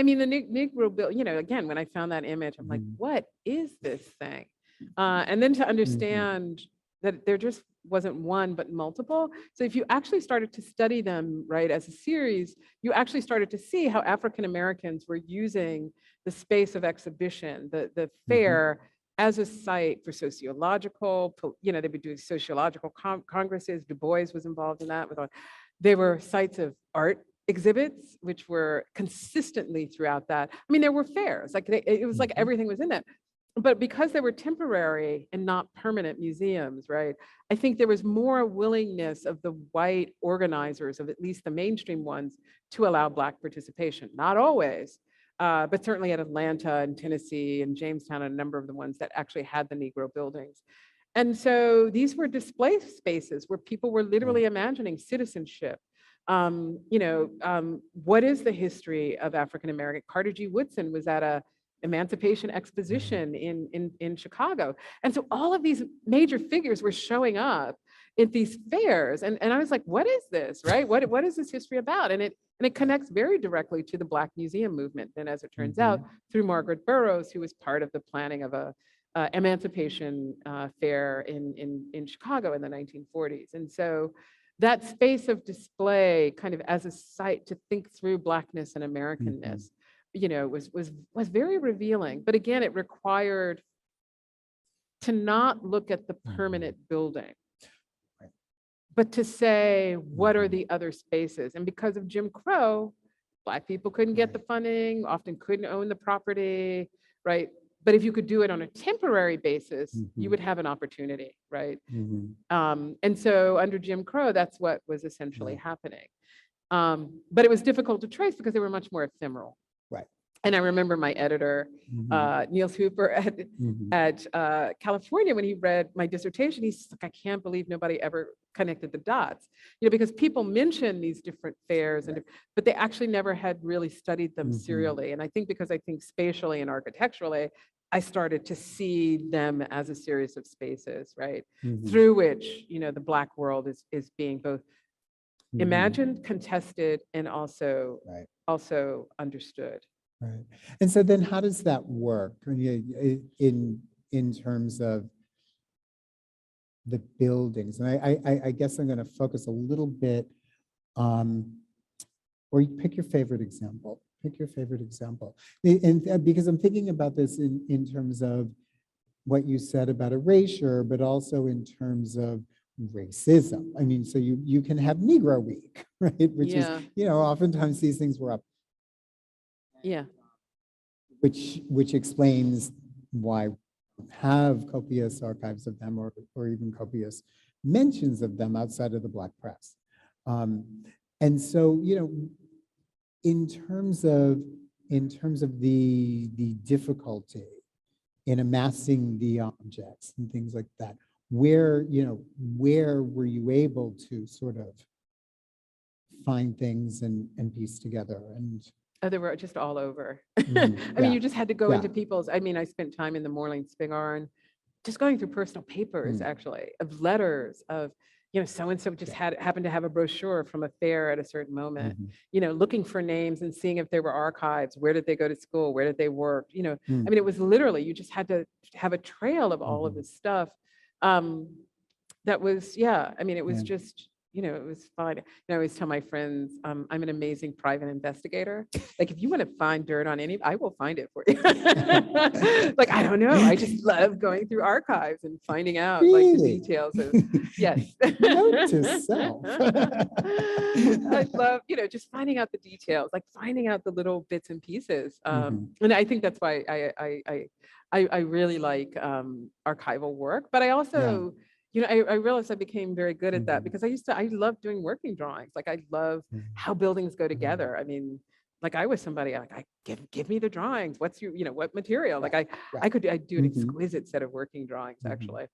mean, the Negro bill, again, when I found that image, I'm like, what is this thing? And then to understand that there just wasn't one, but multiple. So if you actually started to study them, right, as a series, you actually started to see how African Americans were using the space of exhibition, the fair, as a site for sociological, they would do sociological congresses. Du Bois was involved in that. They were sites of art exhibits, which were consistently throughout that. I mean, there were fairs, it was like everything was in that. But because they were temporary and not permanent museums, right? I think there was more willingness of the white organizers, of at least the mainstream ones, to allow Black participation. Not always, but certainly at Atlanta and Tennessee and Jamestown, and a number of the ones that actually had the Negro buildings. And so these were display spaces where people were literally imagining citizenship. What is the history of African American? Carter G. Woodson was at a Emancipation Exposition in Chicago. And so all of these major figures were showing up at these fairs. And I was like, what is this, right? What is this history about? And it connects very directly to the Black Museum movement. And as it turns out, through Margaret Burroughs, who was part of the planning of a emancipation fair in Chicago in the 1940s. And so that space of display kind of as a site to think through Blackness and Americanness, you know, was very revealing. But again, it required to not look at the permanent building, but to say, what are the other spaces? And because of Jim Crow, Black people couldn't get the funding, often couldn't own the property, right? But if you could do it on a temporary basis, you would have an opportunity, right? And so under Jim Crow, that's what was essentially happening. But it was difficult to trace because they were much more ephemeral. Right. And I remember my editor, Niels Hooper at California, when he read my dissertation, he's like, I can't believe nobody ever connected the dots, you know, because people mention these different fairs, but they actually never had really studied them serially. And I think because I think spatially and architecturally, I started to see them as a series of spaces, right? Through which, you know, the Black world is being both imagined, contested, and also understood. Right. And so then how does that work in terms of the buildings? And I guess I'm going to focus a little bit or you pick your favorite example. Pick your favorite example. And because I'm thinking about this in terms of what you said about erasure, but also in terms of racism. I mean, so you can have Negro Week, right? Which is, you know, oftentimes these things were up. Which explains why we have copious archives of them or even copious mentions of them outside of the Black press. And so, you know, in terms of the difficulty in amassing the objects and things like that, where were you able to sort of find things and piece together? And they were just all over. I mean, you just had to go into people's, I mean, I spent time in the Moorling Spingarn, just going through personal papers, actually, of letters of, you know, so-and-so just happened to have a brochure from a fair at a certain moment, you know, looking for names and seeing if there were archives, where did they go to school, where did they work, you know, I mean, it was literally, you just had to have a trail of all of this stuff. That was, I mean, it was just, you know, it was fun. And I always tell my friends, I'm an amazing private investigator. Like, if you want to find dirt on any, I will find it for you. Like, I don't know. I just love going through archives and finding out like the details of, Note to self. I love, you know, just finding out the details, like finding out the little bits and pieces. And I think that's why I really like archival work, but I also, you know, I realized I became very good at that because I love doing working drawings. Like, I love how buildings go together. I mean, like, I was somebody like, give me the drawings. What's your, you know, what material? Like I'd do an exquisite set of working drawings actually.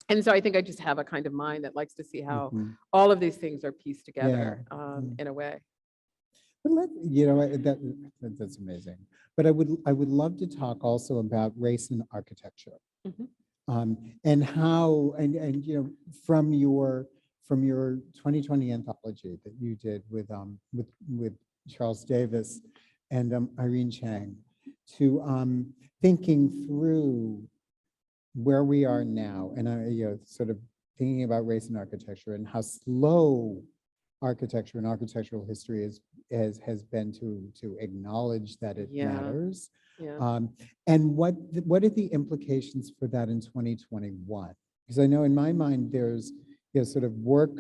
And so I think I just have a kind of mind that likes to see how all of these things are pieced together in a way. But you know, that's amazing. But I would love to talk also about race and architecture. And how, and you know, from your 2020 anthology that you did with Charles Davis and Irene Chang, to thinking through where we are now, and you know, sort of thinking about race and architecture and how slow architecture and architectural history has been to acknowledge that it matters. And what are the implications for that in 2021? Because I know in my mind there's sort of work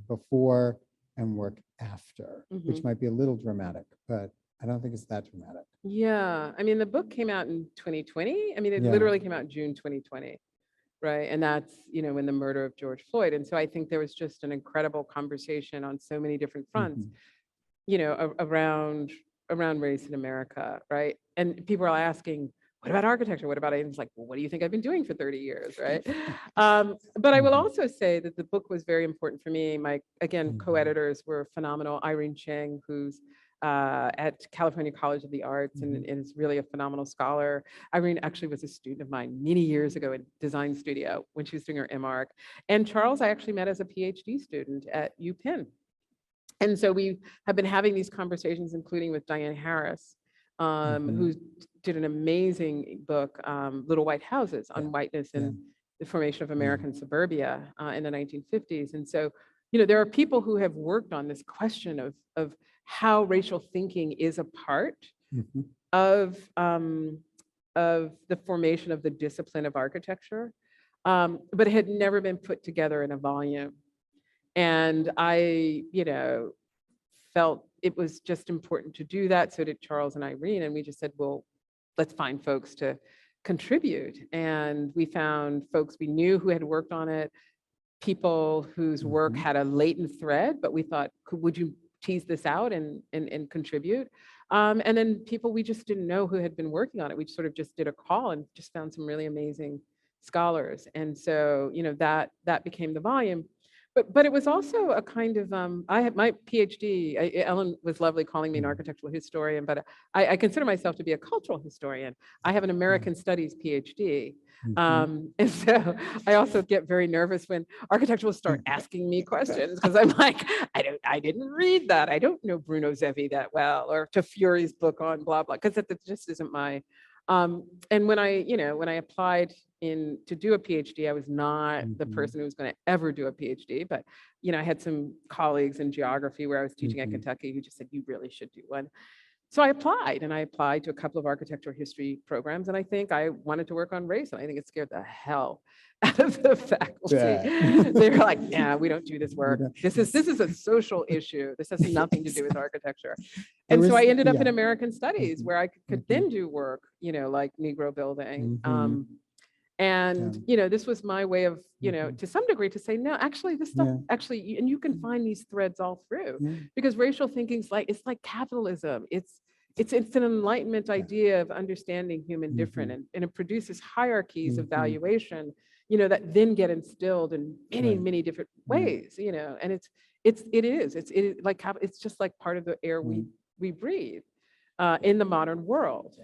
before and work after, which might be a little dramatic, but I don't think it's that dramatic. Yeah, I mean, the book came out in 2020. I mean, it literally came out in June 2020, right? And that's, you know, when the murder of George Floyd. And so I think there was just an incredible conversation on so many different fronts, you know, around race in America, right? And people are asking, what about architecture? What about it? And it's like, well, what do you think I've been doing for 30 years, right? But I will also say that the book was very important for me. My, again, co-editors were phenomenal. Irene Chang, who's at California College of the Arts, and is really a phenomenal scholar. Irene actually was a student of mine many years ago at Design Studio when she was doing her MArch. And Charles, I actually met as a PhD student at UPenn. And so we have been having these conversations, including with Diane Harris, who did an amazing book, Little White Houses, on whiteness and the formation of American suburbia in the 1950s. And so, you know, there are people who have worked on this question of how racial thinking is a part of the formation of the discipline of architecture, but it had never been put together in a volume. And I, you know, felt it was just important to do that. So did Charles and Irene. And we just said, well, let's find folks to contribute. And we found folks we knew who had worked on it, people whose work had a latent thread, but we thought, would you tease this out and contribute? And then people we just didn't know who had been working on it. We sort of just did a call and just found some really amazing scholars. And so, you know, that became the volume. But it was also a kind of, I had my PhD, Ellen was lovely calling me an architectural historian, but I consider myself to be a cultural historian. I have an American Studies PhD. And so I also get very nervous when architecturalists start asking me questions, because I'm like, I didn't read that. I don't know Bruno Zevi that well, or Tafuri's book on blah, blah, because that just isn't my, and when I applied to do a PhD, I was not the person who was going to ever do a PhD, but, you know, I had some colleagues in geography where I was teaching at Kentucky who just said, you really should do one. So I applied to a couple of architectural history programs, and I think I wanted to work on race, and I think it scared the hell out of the faculty. They were like, yeah, we don't do this work. This is a social issue. This has nothing to do with architecture. And so I ended up in American Studies, where I could then do work, you know, like Negro building. And, you know, this was my way of, you know, to some degree to say, no, actually this stuff actually, and you can find these threads all through, because racial thinking it's like capitalism. It's an Enlightenment idea of understanding human different, and it produces hierarchies of valuation, you know, that then get instilled in many different ways, you know, and it's just like part of the air we breathe. In the modern world.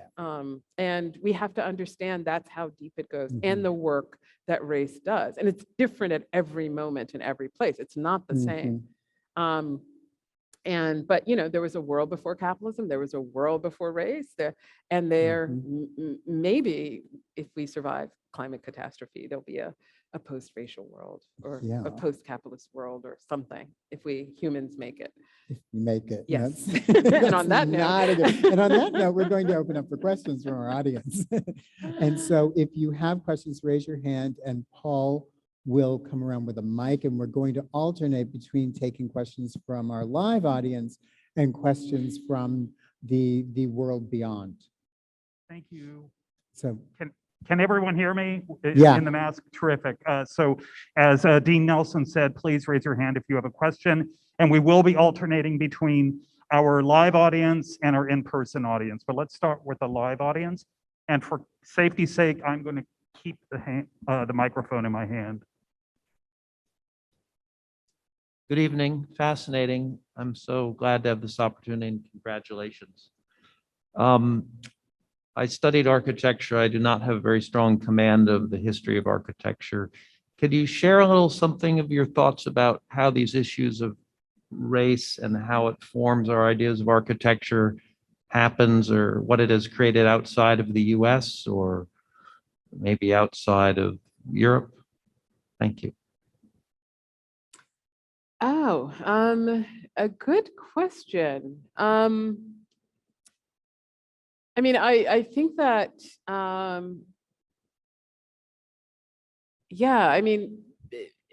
And we have to understand that's how deep it goes, and the work that race does. And it's different at every moment in every place. It's not the same. But, you know, there was a world before capitalism, there was a world before race, maybe if we survive climate catastrophe, there'll be a post-racial world, or a post-capitalist world, or something, if we humans make it. If we make it. Yes. And on that note, we're going to open up for questions from our audience. And so if you have questions, raise your hand, and Paul will come around with a mic, and we're going to alternate between taking questions from our live audience and questions from the world beyond. Thank you. So can everyone hear me? Yeah. In the mask? Terrific. So as Dean Nelson said, please raise your hand if you have a question, and we will be alternating between our live audience and our in-person audience. But let's start with the live audience. And for safety's sake, I'm going to keep the microphone in my hand. Good evening. Fascinating. I'm so glad to have this opportunity, and congratulations. I studied architecture. I do not have a very strong command of the history of architecture. Could you share a little something of your thoughts about how these issues of race and how it forms our ideas of architecture happens, or what it has created outside of the US or maybe outside of Europe? Thank you. Oh, a good question. I mean, I think that, yeah, I mean,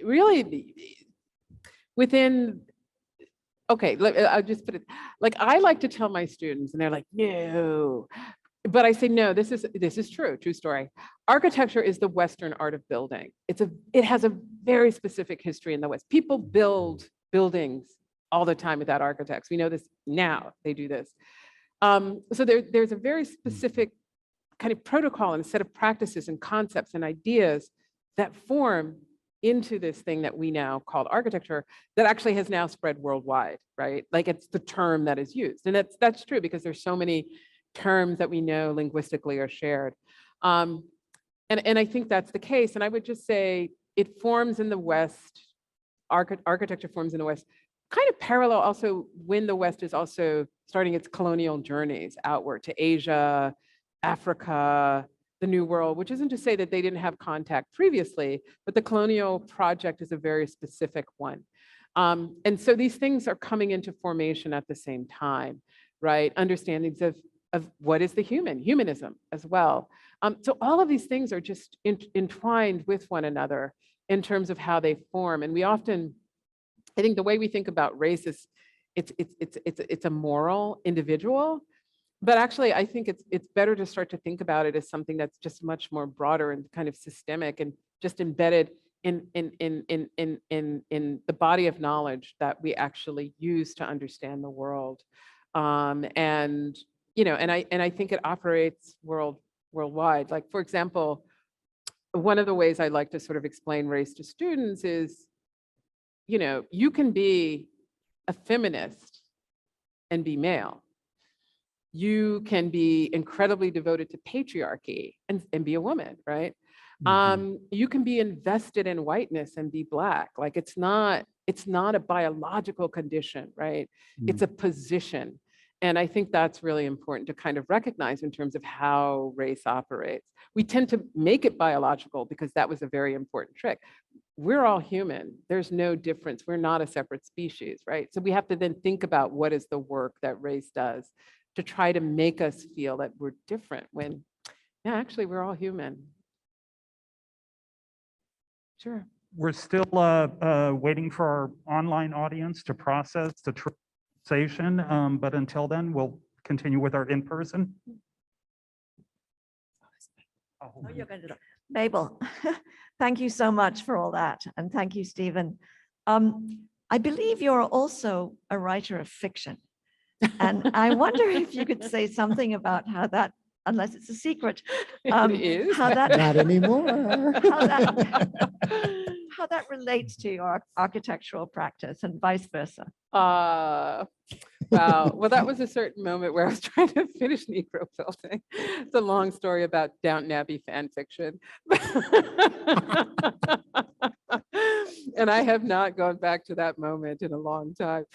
really within, okay, I'll just put it, like, I like to tell my students, and they're like, no, but I say, no, this is true story. Architecture is the Western art of building. It has a very specific history in the West. People build buildings all the time without architects. We know this now, they do this. So there's a very specific kind of protocol and set of practices and concepts and ideas that form into this thing that we now call architecture that actually has now spread worldwide, right? Like it's the term that is used. And that's true because there's so many terms that we know linguistically are shared. And I think that's the case. And I would just say it forms in the West, architecture forms in the West, kind of parallel also when the West is also starting its colonial journeys outward to Asia, Africa, the New World, which isn't to say that they didn't have contact previously, but the colonial project is a very specific one. And so these things are coming into formation at the same time, right? Understandings of what is the humanism as well. So all of these things are just entwined with one another in terms of how they form. And we often, I think the way we think about race is it's a moral individual, but actually I think it's better to start to think about it as something that's just much more broader and kind of systemic and just embedded in the body of knowledge that we actually use to understand the world. And you know, and I think it operates worldwide. Like, for example, one of the ways I like to sort of explain race to students is, you know, you can be a feminist and be male. You can be incredibly devoted to patriarchy and be a woman, right? You can be invested in whiteness and be Black. Like it's not a biological condition, right? It's a position. And I think that's really important to kind of recognize in terms of how race operates. We tend to make it biological because that was a very important trick. We're all human. There's no difference. We're not a separate species, right? So we have to then think about what is the work that race does to try to make us feel that we're different when, yeah, actually we're all human. Sure. We're still waiting for our online audience to process the conversation, but until then, we'll continue with our in-person. Oh, you're going to do that. Mabel, thank you so much for all that. And thank you, Stephen. I believe you're also a writer of fiction. And I wonder if you could say something about how that, unless it's a secret, It is. how that, Not anymore. how that relates to your architectural practice and vice versa. Wow. Well, that was a certain moment where I was trying to finish Negro Building. It's a long story about Downton Abbey fan fiction. And I have not gone back to that moment in a long time.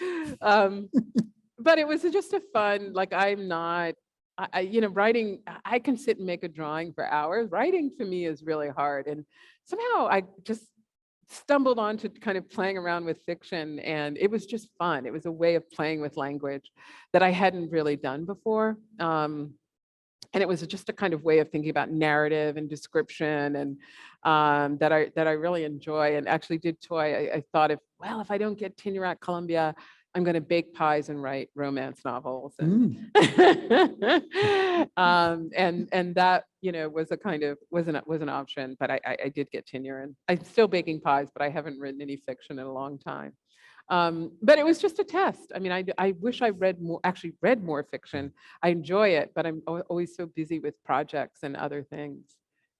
But it was just a fun, like you know, writing, I can sit and make a drawing for hours. Writing for me is really hard. And somehow I just stumbled onto kind of playing around with fiction, and it was just fun. It was a way of playing with language that I hadn't really done before. And it was just a kind of way of thinking about narrative and description, and that I really enjoy and actually did toy. I thought if I don't get tenure at Columbia, I'm going to bake pies and write romance novels. And, and that, you know, was a kind of, was an option, but I did get tenure, and I'm still baking pies, but I haven't written any fiction in a long time. But it was just a test. I mean, I wish I read more fiction. I enjoy it, but I'm always so busy with projects and other things.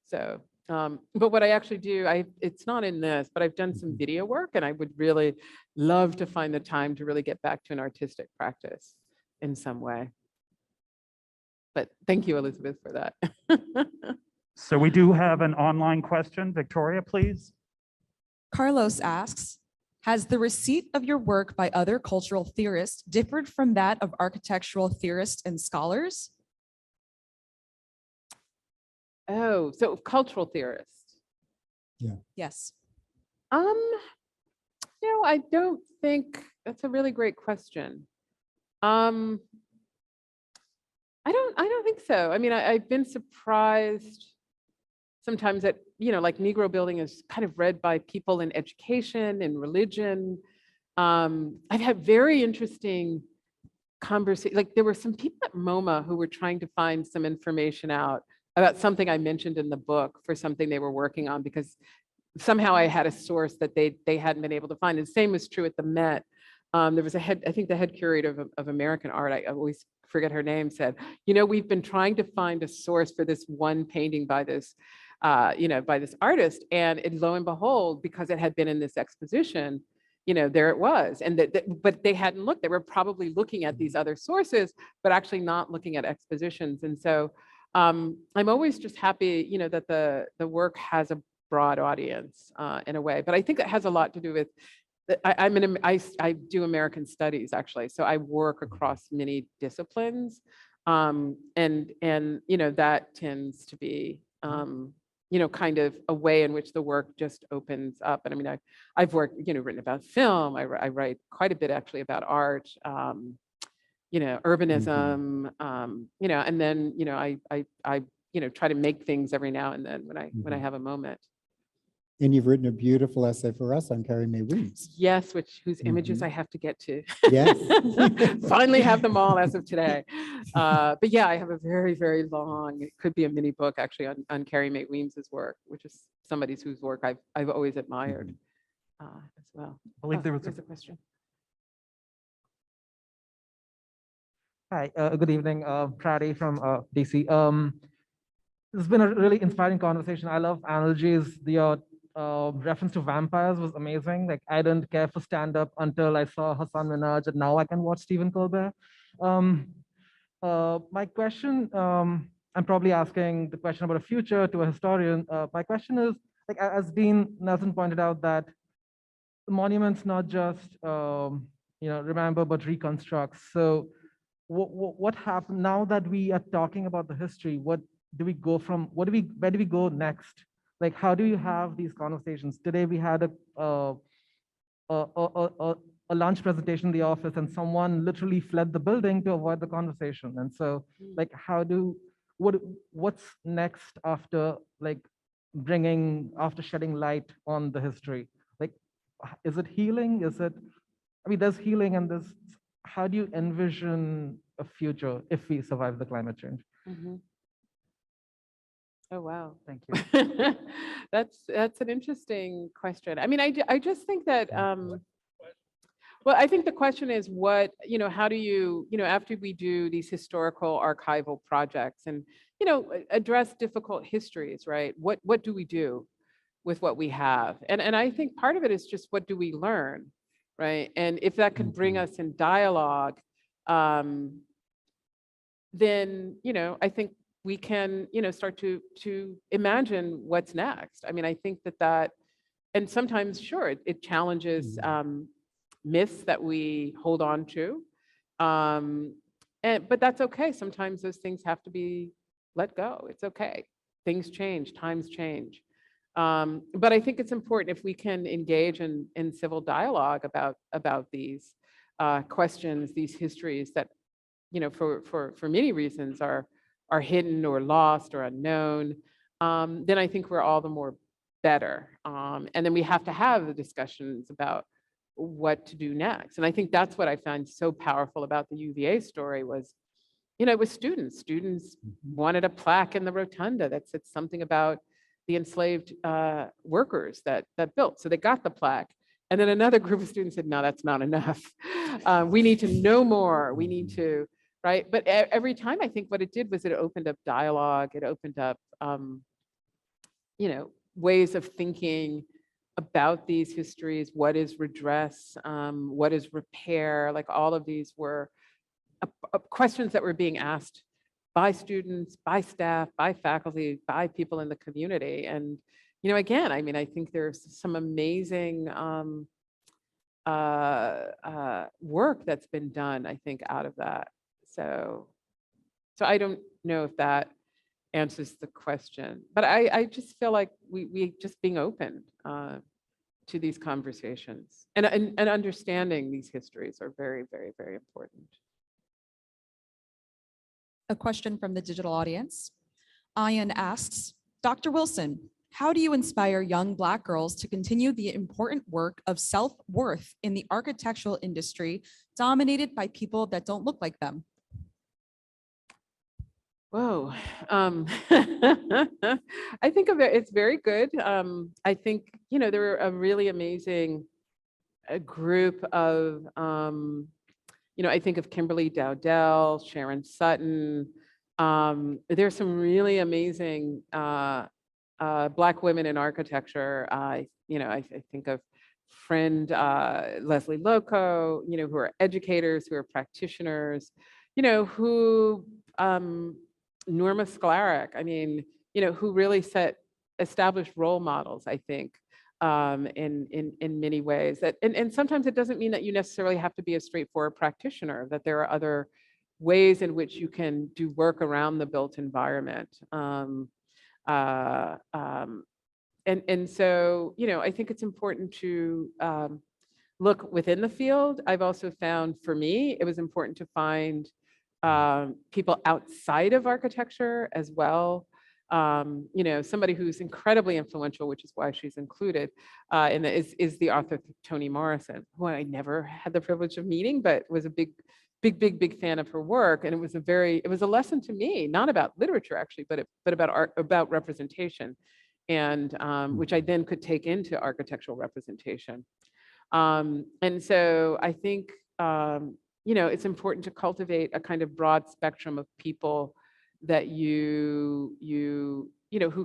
So, but what I actually do, it's not in this, but I've done some video work, and I would really love to find the time to really get back to an artistic practice in some way. But thank you, Elizabeth, for that. So we do have an online question. Victoria, please. Carlos asks, has the receipt of your work by other cultural theorists differed from that of architectural theorists and scholars? Oh, so cultural theorists. Yeah. Yes. No, I don't think that's a really great question. I don't think so. I mean, I've been surprised sometimes that, you know, like Negro Building is kind of read by people in education and religion. I've had very interesting conversations. Like there were some people at MoMA who were trying to find some information out about something I mentioned in the book for something they were working on, because somehow I had a source that they hadn't been able to find. And the same was true at the Met. There was I think the head curator of American art, I always forget her name, said, you know, we've been trying to find a source for this one painting by this by this artist. And lo and behold, because it had been in this exposition, there it was. And but they hadn't looked. They were probably looking at these other sources, but actually not looking at expositions. And so I'm always just happy, that the work has a broad audience in a way. But I think that has a lot to do with I do American studies, actually, so I work across many disciplines, and that tends to be kind of a way in which the work just opens up. And I mean, I've worked, written about film. I write quite a bit actually about art, urbanism, and then I try to make things every now and then when I have a moment. And you've written a beautiful essay for us on Carrie Mae Weems. Yes, whose images I have to get to. Yes. Finally have them all as of today. But yeah, I have a very, very long, it could be a mini book actually on Carrie Mae Weems's work, which is somebody whose work I've always admired as well. I believe there was a question. Hi, good evening, Prati from DC. It's been a really inspiring conversation. I love analogies. The reference to vampires was amazing. Like, I didn't care for stand-up until I saw Hassan Minhaj, and now I can watch Stephen Colbert. My question, I'm probably asking the question about a future to a historian. My question is, like, as Dean Nelson pointed out, that the monument's not just remember but reconstruct. So what happened now that we are talking about the history? What do we go from? Where do we go next? Like, how do you have these conversations? Today we had a lunch presentation in the office, and someone literally fled the building to avoid the conversation. And so, like, what's next after, like, after shedding light on the history? Like, is it healing? There's healing, and how do you envision a future if we survive the climate change? Mm-hmm. Oh, wow. Thank you. That's an interesting question. I mean, I just think that, well, I think the question is how do you, after we do these historical archival projects and, address difficult histories, right? What do we do with what we have? And I think part of it is just, what do we learn, right? And if that could bring us in dialogue, then, I think we can, start to imagine what's next. I mean, I think that, and sometimes, sure, it challenges myths that we hold on to, but that's okay. Sometimes those things have to be let go. It's okay. Things change, times change. But I think it's important if we can engage in civil dialogue about these questions, these histories that, for many reasons are hidden or lost or unknown, then I think we're all the more better. And then we have to have the discussions about what to do next. And I think that's what I found so powerful about the UVA story was, it was students. Students wanted a plaque in the rotunda that said something about the enslaved workers that built. So they got the plaque. And then another group of students said, no, that's not enough. We need to know more. We need to, right? But every time, I think what it did was it opened up dialogue. It opened up, ways of thinking about these histories. What is redress? What is repair? Like, all of these were questions that were being asked by students, by staff, by faculty, by people in the community. And, again, I mean, I think there's some amazing work that's been done, I think, out of that. So I don't know if that answers the question, but I just feel like we just being open to these conversations and understanding these histories are very, very, very important. A question from the digital audience. Ian asks, Dr. Wilson, how do you inspire young Black girls to continue the important work of self-worth in the architectural industry dominated by people that don't look like them? Whoa. I think it's very good. I think, there are a really amazing group of, I think of Kimberly Dowdell, Sharon Sutton. There's some really amazing Black women in architecture. I think of friend Leslie Loco, who are educators, who are practitioners, who Norma Sklaric, who really established role models, I think, in many ways. And sometimes it doesn't mean that you necessarily have to be a straightforward practitioner, that there are other ways in which you can do work around the built environment. And so, I think it's important to look within the field. I've also found, for me, it was important to find people outside of architecture as well. Somebody who's incredibly influential, which is why she's included, is the author Toni Morrison, who I never had the privilege of meeting, but was a big fan of her work. And it was a lesson to me, not about literature actually, but about art, about representation, and which I then could take into architectural representation. And so I think, it's important to cultivate a kind of broad spectrum of people that who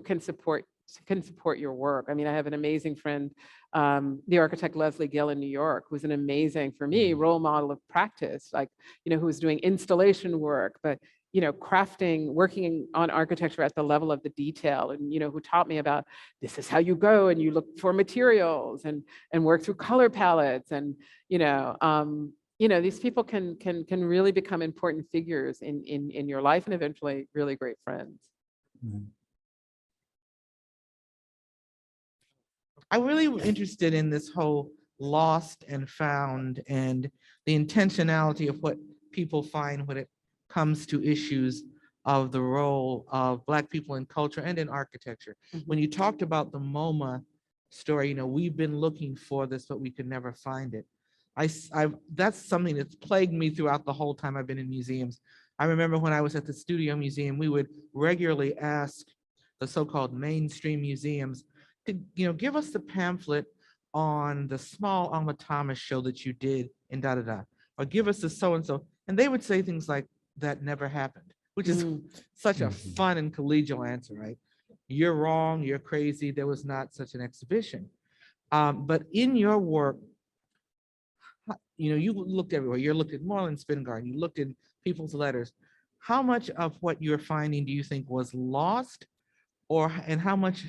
can support your work. I have an amazing friend, the architect Leslie Gill in New York, who's an amazing, for me, role model of practice, who was doing installation work, but working on architecture at the level of the detail, and who taught me about, this is how you go and you look for materials and work through color palettes, and these people can really become important figures in your life, and eventually really great friends. I really am interested in this whole lost and found, and the intentionality of what people find when it comes to issues of the role of Black people in culture and in architecture. When you talked about the MoMA story, we've been looking for this, but we could never find it. That's something that's plagued me throughout the whole time I've been in museums. I remember when I was at the Studio Museum, we would regularly ask the so-called mainstream museums to, give us the pamphlet on the small Alma Thomas show that you did in da-da-da, or give us the so-and-so. And they would say things like, that never happened, which is such a fun and collegial answer, right? You're wrong, you're crazy, there was not such an exhibition. But in your work, you looked everywhere. You looked at Moreland Spingarn, you looked in people's letters. How much of what you're finding do you think was lost, and how much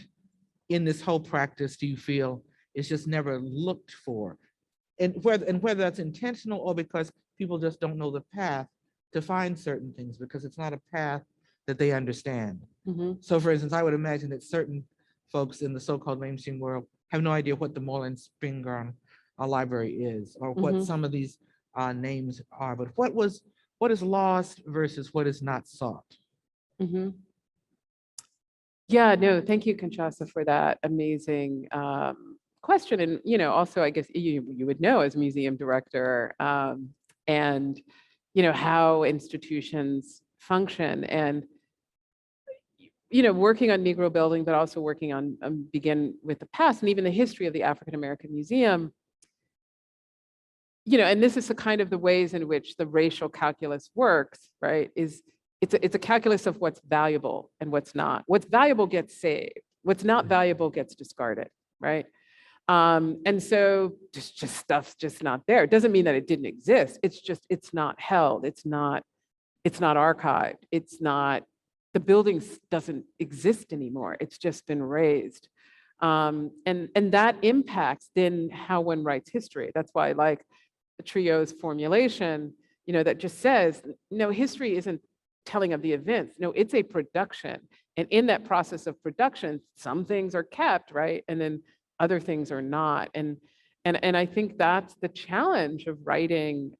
in this whole practice do you feel is just never looked for? And whether that's intentional or because people just don't know the path to find certain things, because it's not a path that they understand. So for instance, I would imagine that certain folks in the so-called mainstream world have no idea what the Moreland Spingarn library is, or what some of these names are, but what is lost versus what is not sought? Yeah, no, thank you, Conchasa, for that amazing question. And, also, I guess you would know as museum director, and, how institutions function, and, working on Negro building, but also working on begin with the past and even the history of the African American Museum. And this is the kind of the ways in which the racial calculus works, right? It's a calculus of what's valuable and what's not. What's valuable gets saved. What's not valuable gets discarded, right? And so just stuff's just not there. It doesn't mean that it didn't exist. It's not held. It's not archived. The building doesn't exist anymore. It's just been raised. And that impacts then how one writes history. That's why I like the trio's formulation, that just says, no, history isn't telling of the events. No, it's a production. And in that process of production, some things are kept, right? And then other things are not. And I think that's the challenge of writing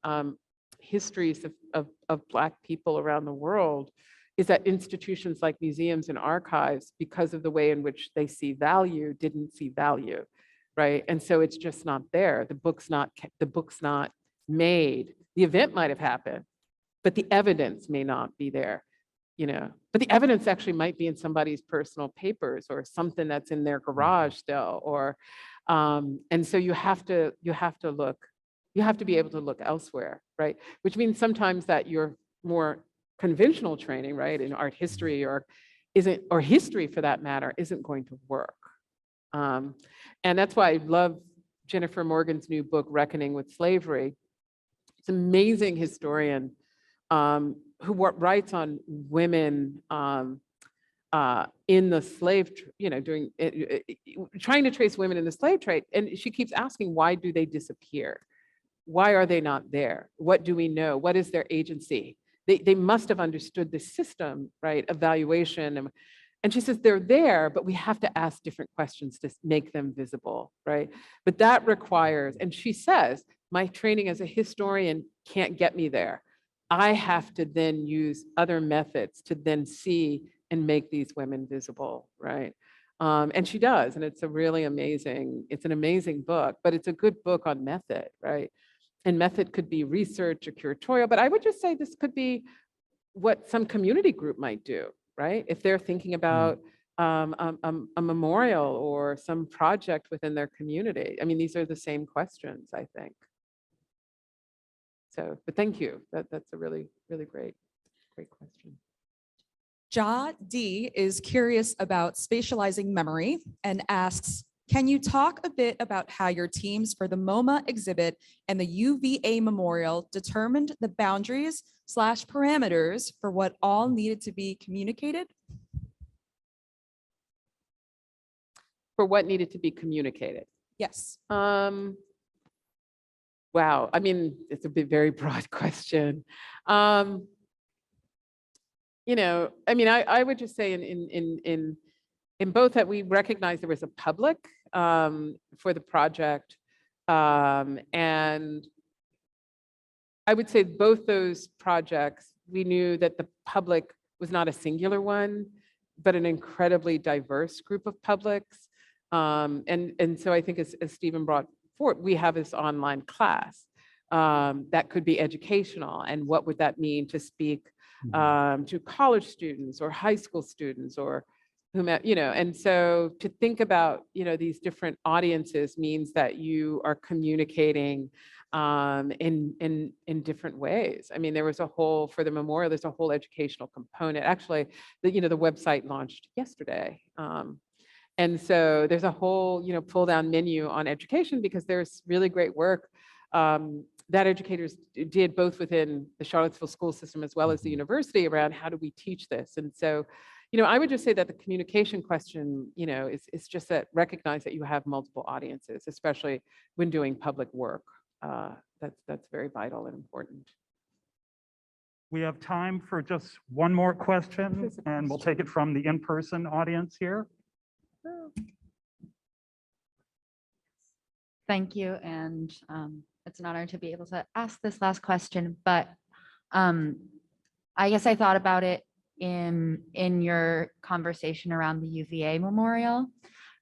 histories of Black people around the world, is that institutions like museums and archives, because of the way in which they see value, didn't see value, right? And so it's just not there. The book's not made. The event might have happened, but the evidence may not be there, But the evidence actually might be in somebody's personal papers or something that's in their garage still, or, and so you have to be able to look elsewhere, right? Which means sometimes that your more conventional training, right, in art history or isn't, or history for that matter, isn't going to work. And that's why I love Jennifer Morgan's new book, Reckoning with Slavery. It's an amazing historian who writes on women in the slave, doing trying to trace women in the slave trade. And she keeps asking, why do they disappear? Why are they not there? What do we know? What is their agency? They must have understood the system, right? Evaluation. And she says they're there, but we have to ask different questions to make them visible, right? But that requires, and she says, my training as a historian can't get me there. I have to then use other methods to then see and make these women visible, right? And she does, and it's a really amazing, it's an amazing book, but it's a good book on method, right? And method could be research or curatorial, but I would just say this could be what some community group might do, right? If they're thinking about a memorial or some project within their community. I mean, these are the same questions, I think. So, but thank you. That's a really, really great question. Ja D is curious about spatializing memory and asks, can you talk a bit about how your teams for the MoMA exhibit and the UVA memorial determined the boundaries / parameters for what all needed to be communicated? For what needed to be communicated? Yes. Wow, I mean, it's a very broad question. I mean, I would just say in both that we recognize there was a public for the project, and I would say both those projects, we knew that the public was not a singular one, but an incredibly diverse group of publics. And so I think as Stephen brought forward, we have this online class that could be educational. And what would that mean to speak to college students or high school students or whomever, and so to think about, these different audiences means that you are communicating in different ways. I mean, there was a whole, for the memorial, there's a whole educational component. Actually, the website launched yesterday. And so there's a whole, pull down menu on education because there's really great work that educators did both within the Charlottesville school system as well as the university around how do we teach this. And so, I would just say that the communication question, is just that recognize that you have multiple audiences, especially when doing public work. That's very vital and important. We have time for just one more question, and we'll take it from the in-person audience here. Thank you, and it's an honor to be able to ask this last question, but I guess I thought about it in your conversation around the UVA memorial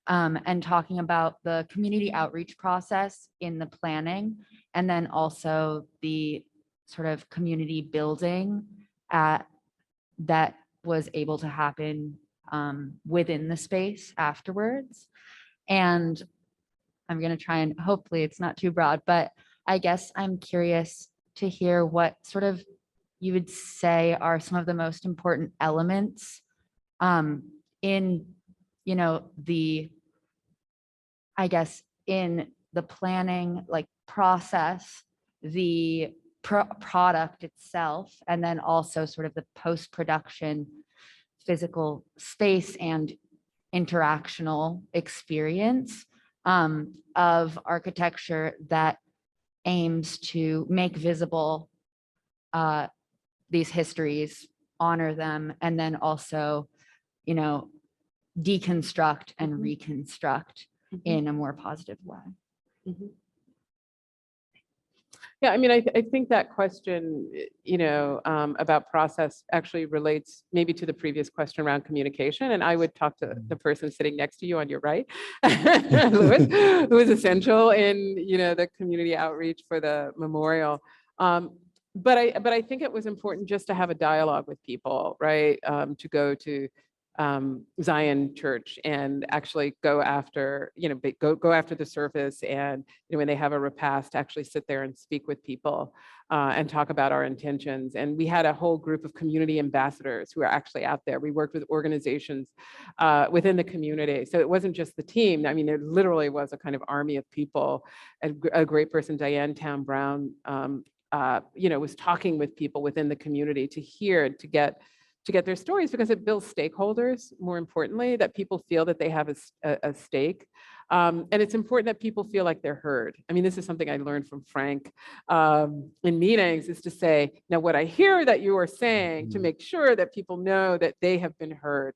and talking about the community outreach process in the planning, and then also the sort of community building that was able to happen within the space afterwards. And I'm going to try and hopefully it's not too broad, but I guess I'm curious to hear what sort of you would say are some of the most important elements in, in the planning, like process, the product itself, and then also sort of the post-production physical space and interactional experience of architecture that aims to make visible these histories, honor them, and then also, deconstruct and reconstruct in a more positive way. Yeah, I mean, I think that question, about process actually relates maybe to the previous question around communication. And I would talk to the person sitting next to you on your right, Louis, who is essential in, the community outreach for the memorial. But I think it was important just to have a dialogue with people, right? To go to Zion Church and actually go after, go after the surface, and when they have a repast, actually sit there and speak with people and talk about our intentions. And we had a whole group of community ambassadors who are actually out there. We worked with organizations within the community. So it wasn't just the team. I mean, there literally was a kind of army of people. A great person, Diane Town Brown, was talking with people within the community to hear, to get their stories, because it builds stakeholders, more importantly, that people feel that they have a stake. And it's important that people feel like they're heard. I mean, this is something I learned from Frank in meetings, is to say, now what I hear that you are saying, to make sure that people know that they have been heard.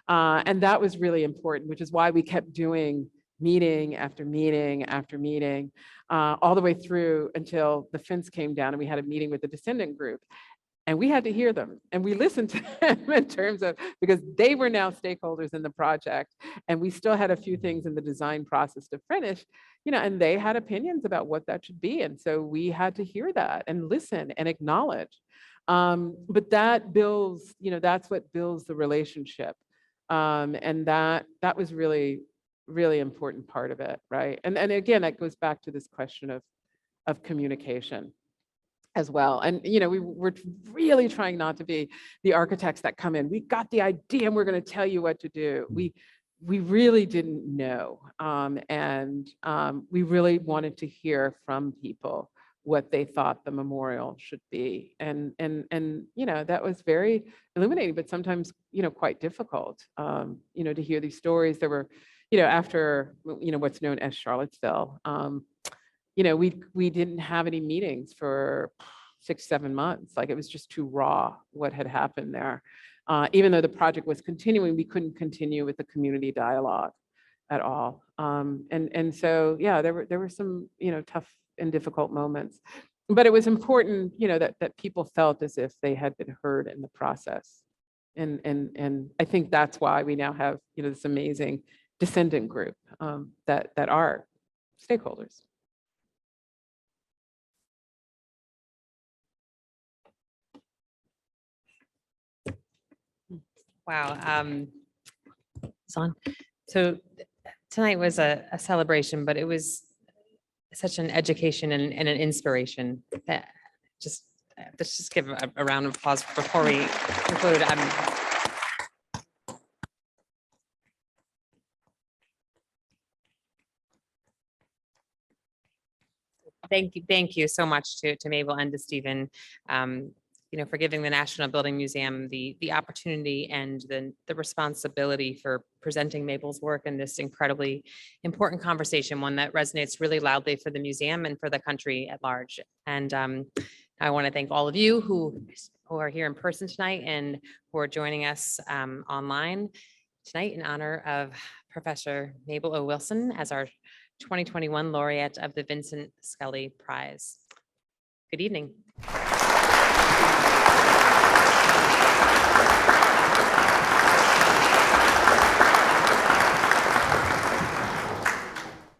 And that was really important, which is why we kept doing meeting after meeting after meeting, all the way through until the fence came down and we had a meeting with the descendant group. And we had to hear them, and we listened to them in terms of, because they were now stakeholders in the project, and we still had a few things in the design process to finish, and they had opinions about what that should be. And so we had to hear that and listen and acknowledge. But that builds, that's what builds the relationship. And that was really, really important part of it, right? And again, that goes back to this question of communication as well. And, we're really trying not to be the architects that come in. We got the idea and we're going to tell you what to do. We really didn't know. And we really wanted to hear from people what they thought the memorial should be. And that was very illuminating, but sometimes, quite difficult, to hear these stories. There were, after, what's known as Charlottesville, we didn't have any meetings for 6-7 months. Like, it was just too raw what had happened there. Even though the project was continuing, we couldn't continue with the community dialogue at all. And so, yeah, there were some, tough and difficult moments, but it was important, that people felt as if they had been heard in the process. And I think that's why we now have, this amazing descendant group that are stakeholders. Wow. It's on. So tonight was a celebration, but it was such an education and an inspiration that let's just give a round of applause before we conclude. Thank you so much to Mabel and to Stephen, for giving the National Building Museum the opportunity and the responsibility for presenting Mabel's work in this incredibly important conversation, one that resonates really loudly for the museum and for the country at large. And I want to thank all of you who are here in person tonight and who are joining us online tonight in honor of Professor Mabel O. Wilson as our 2021 laureate of the Vincent Scully Prize. Good evening.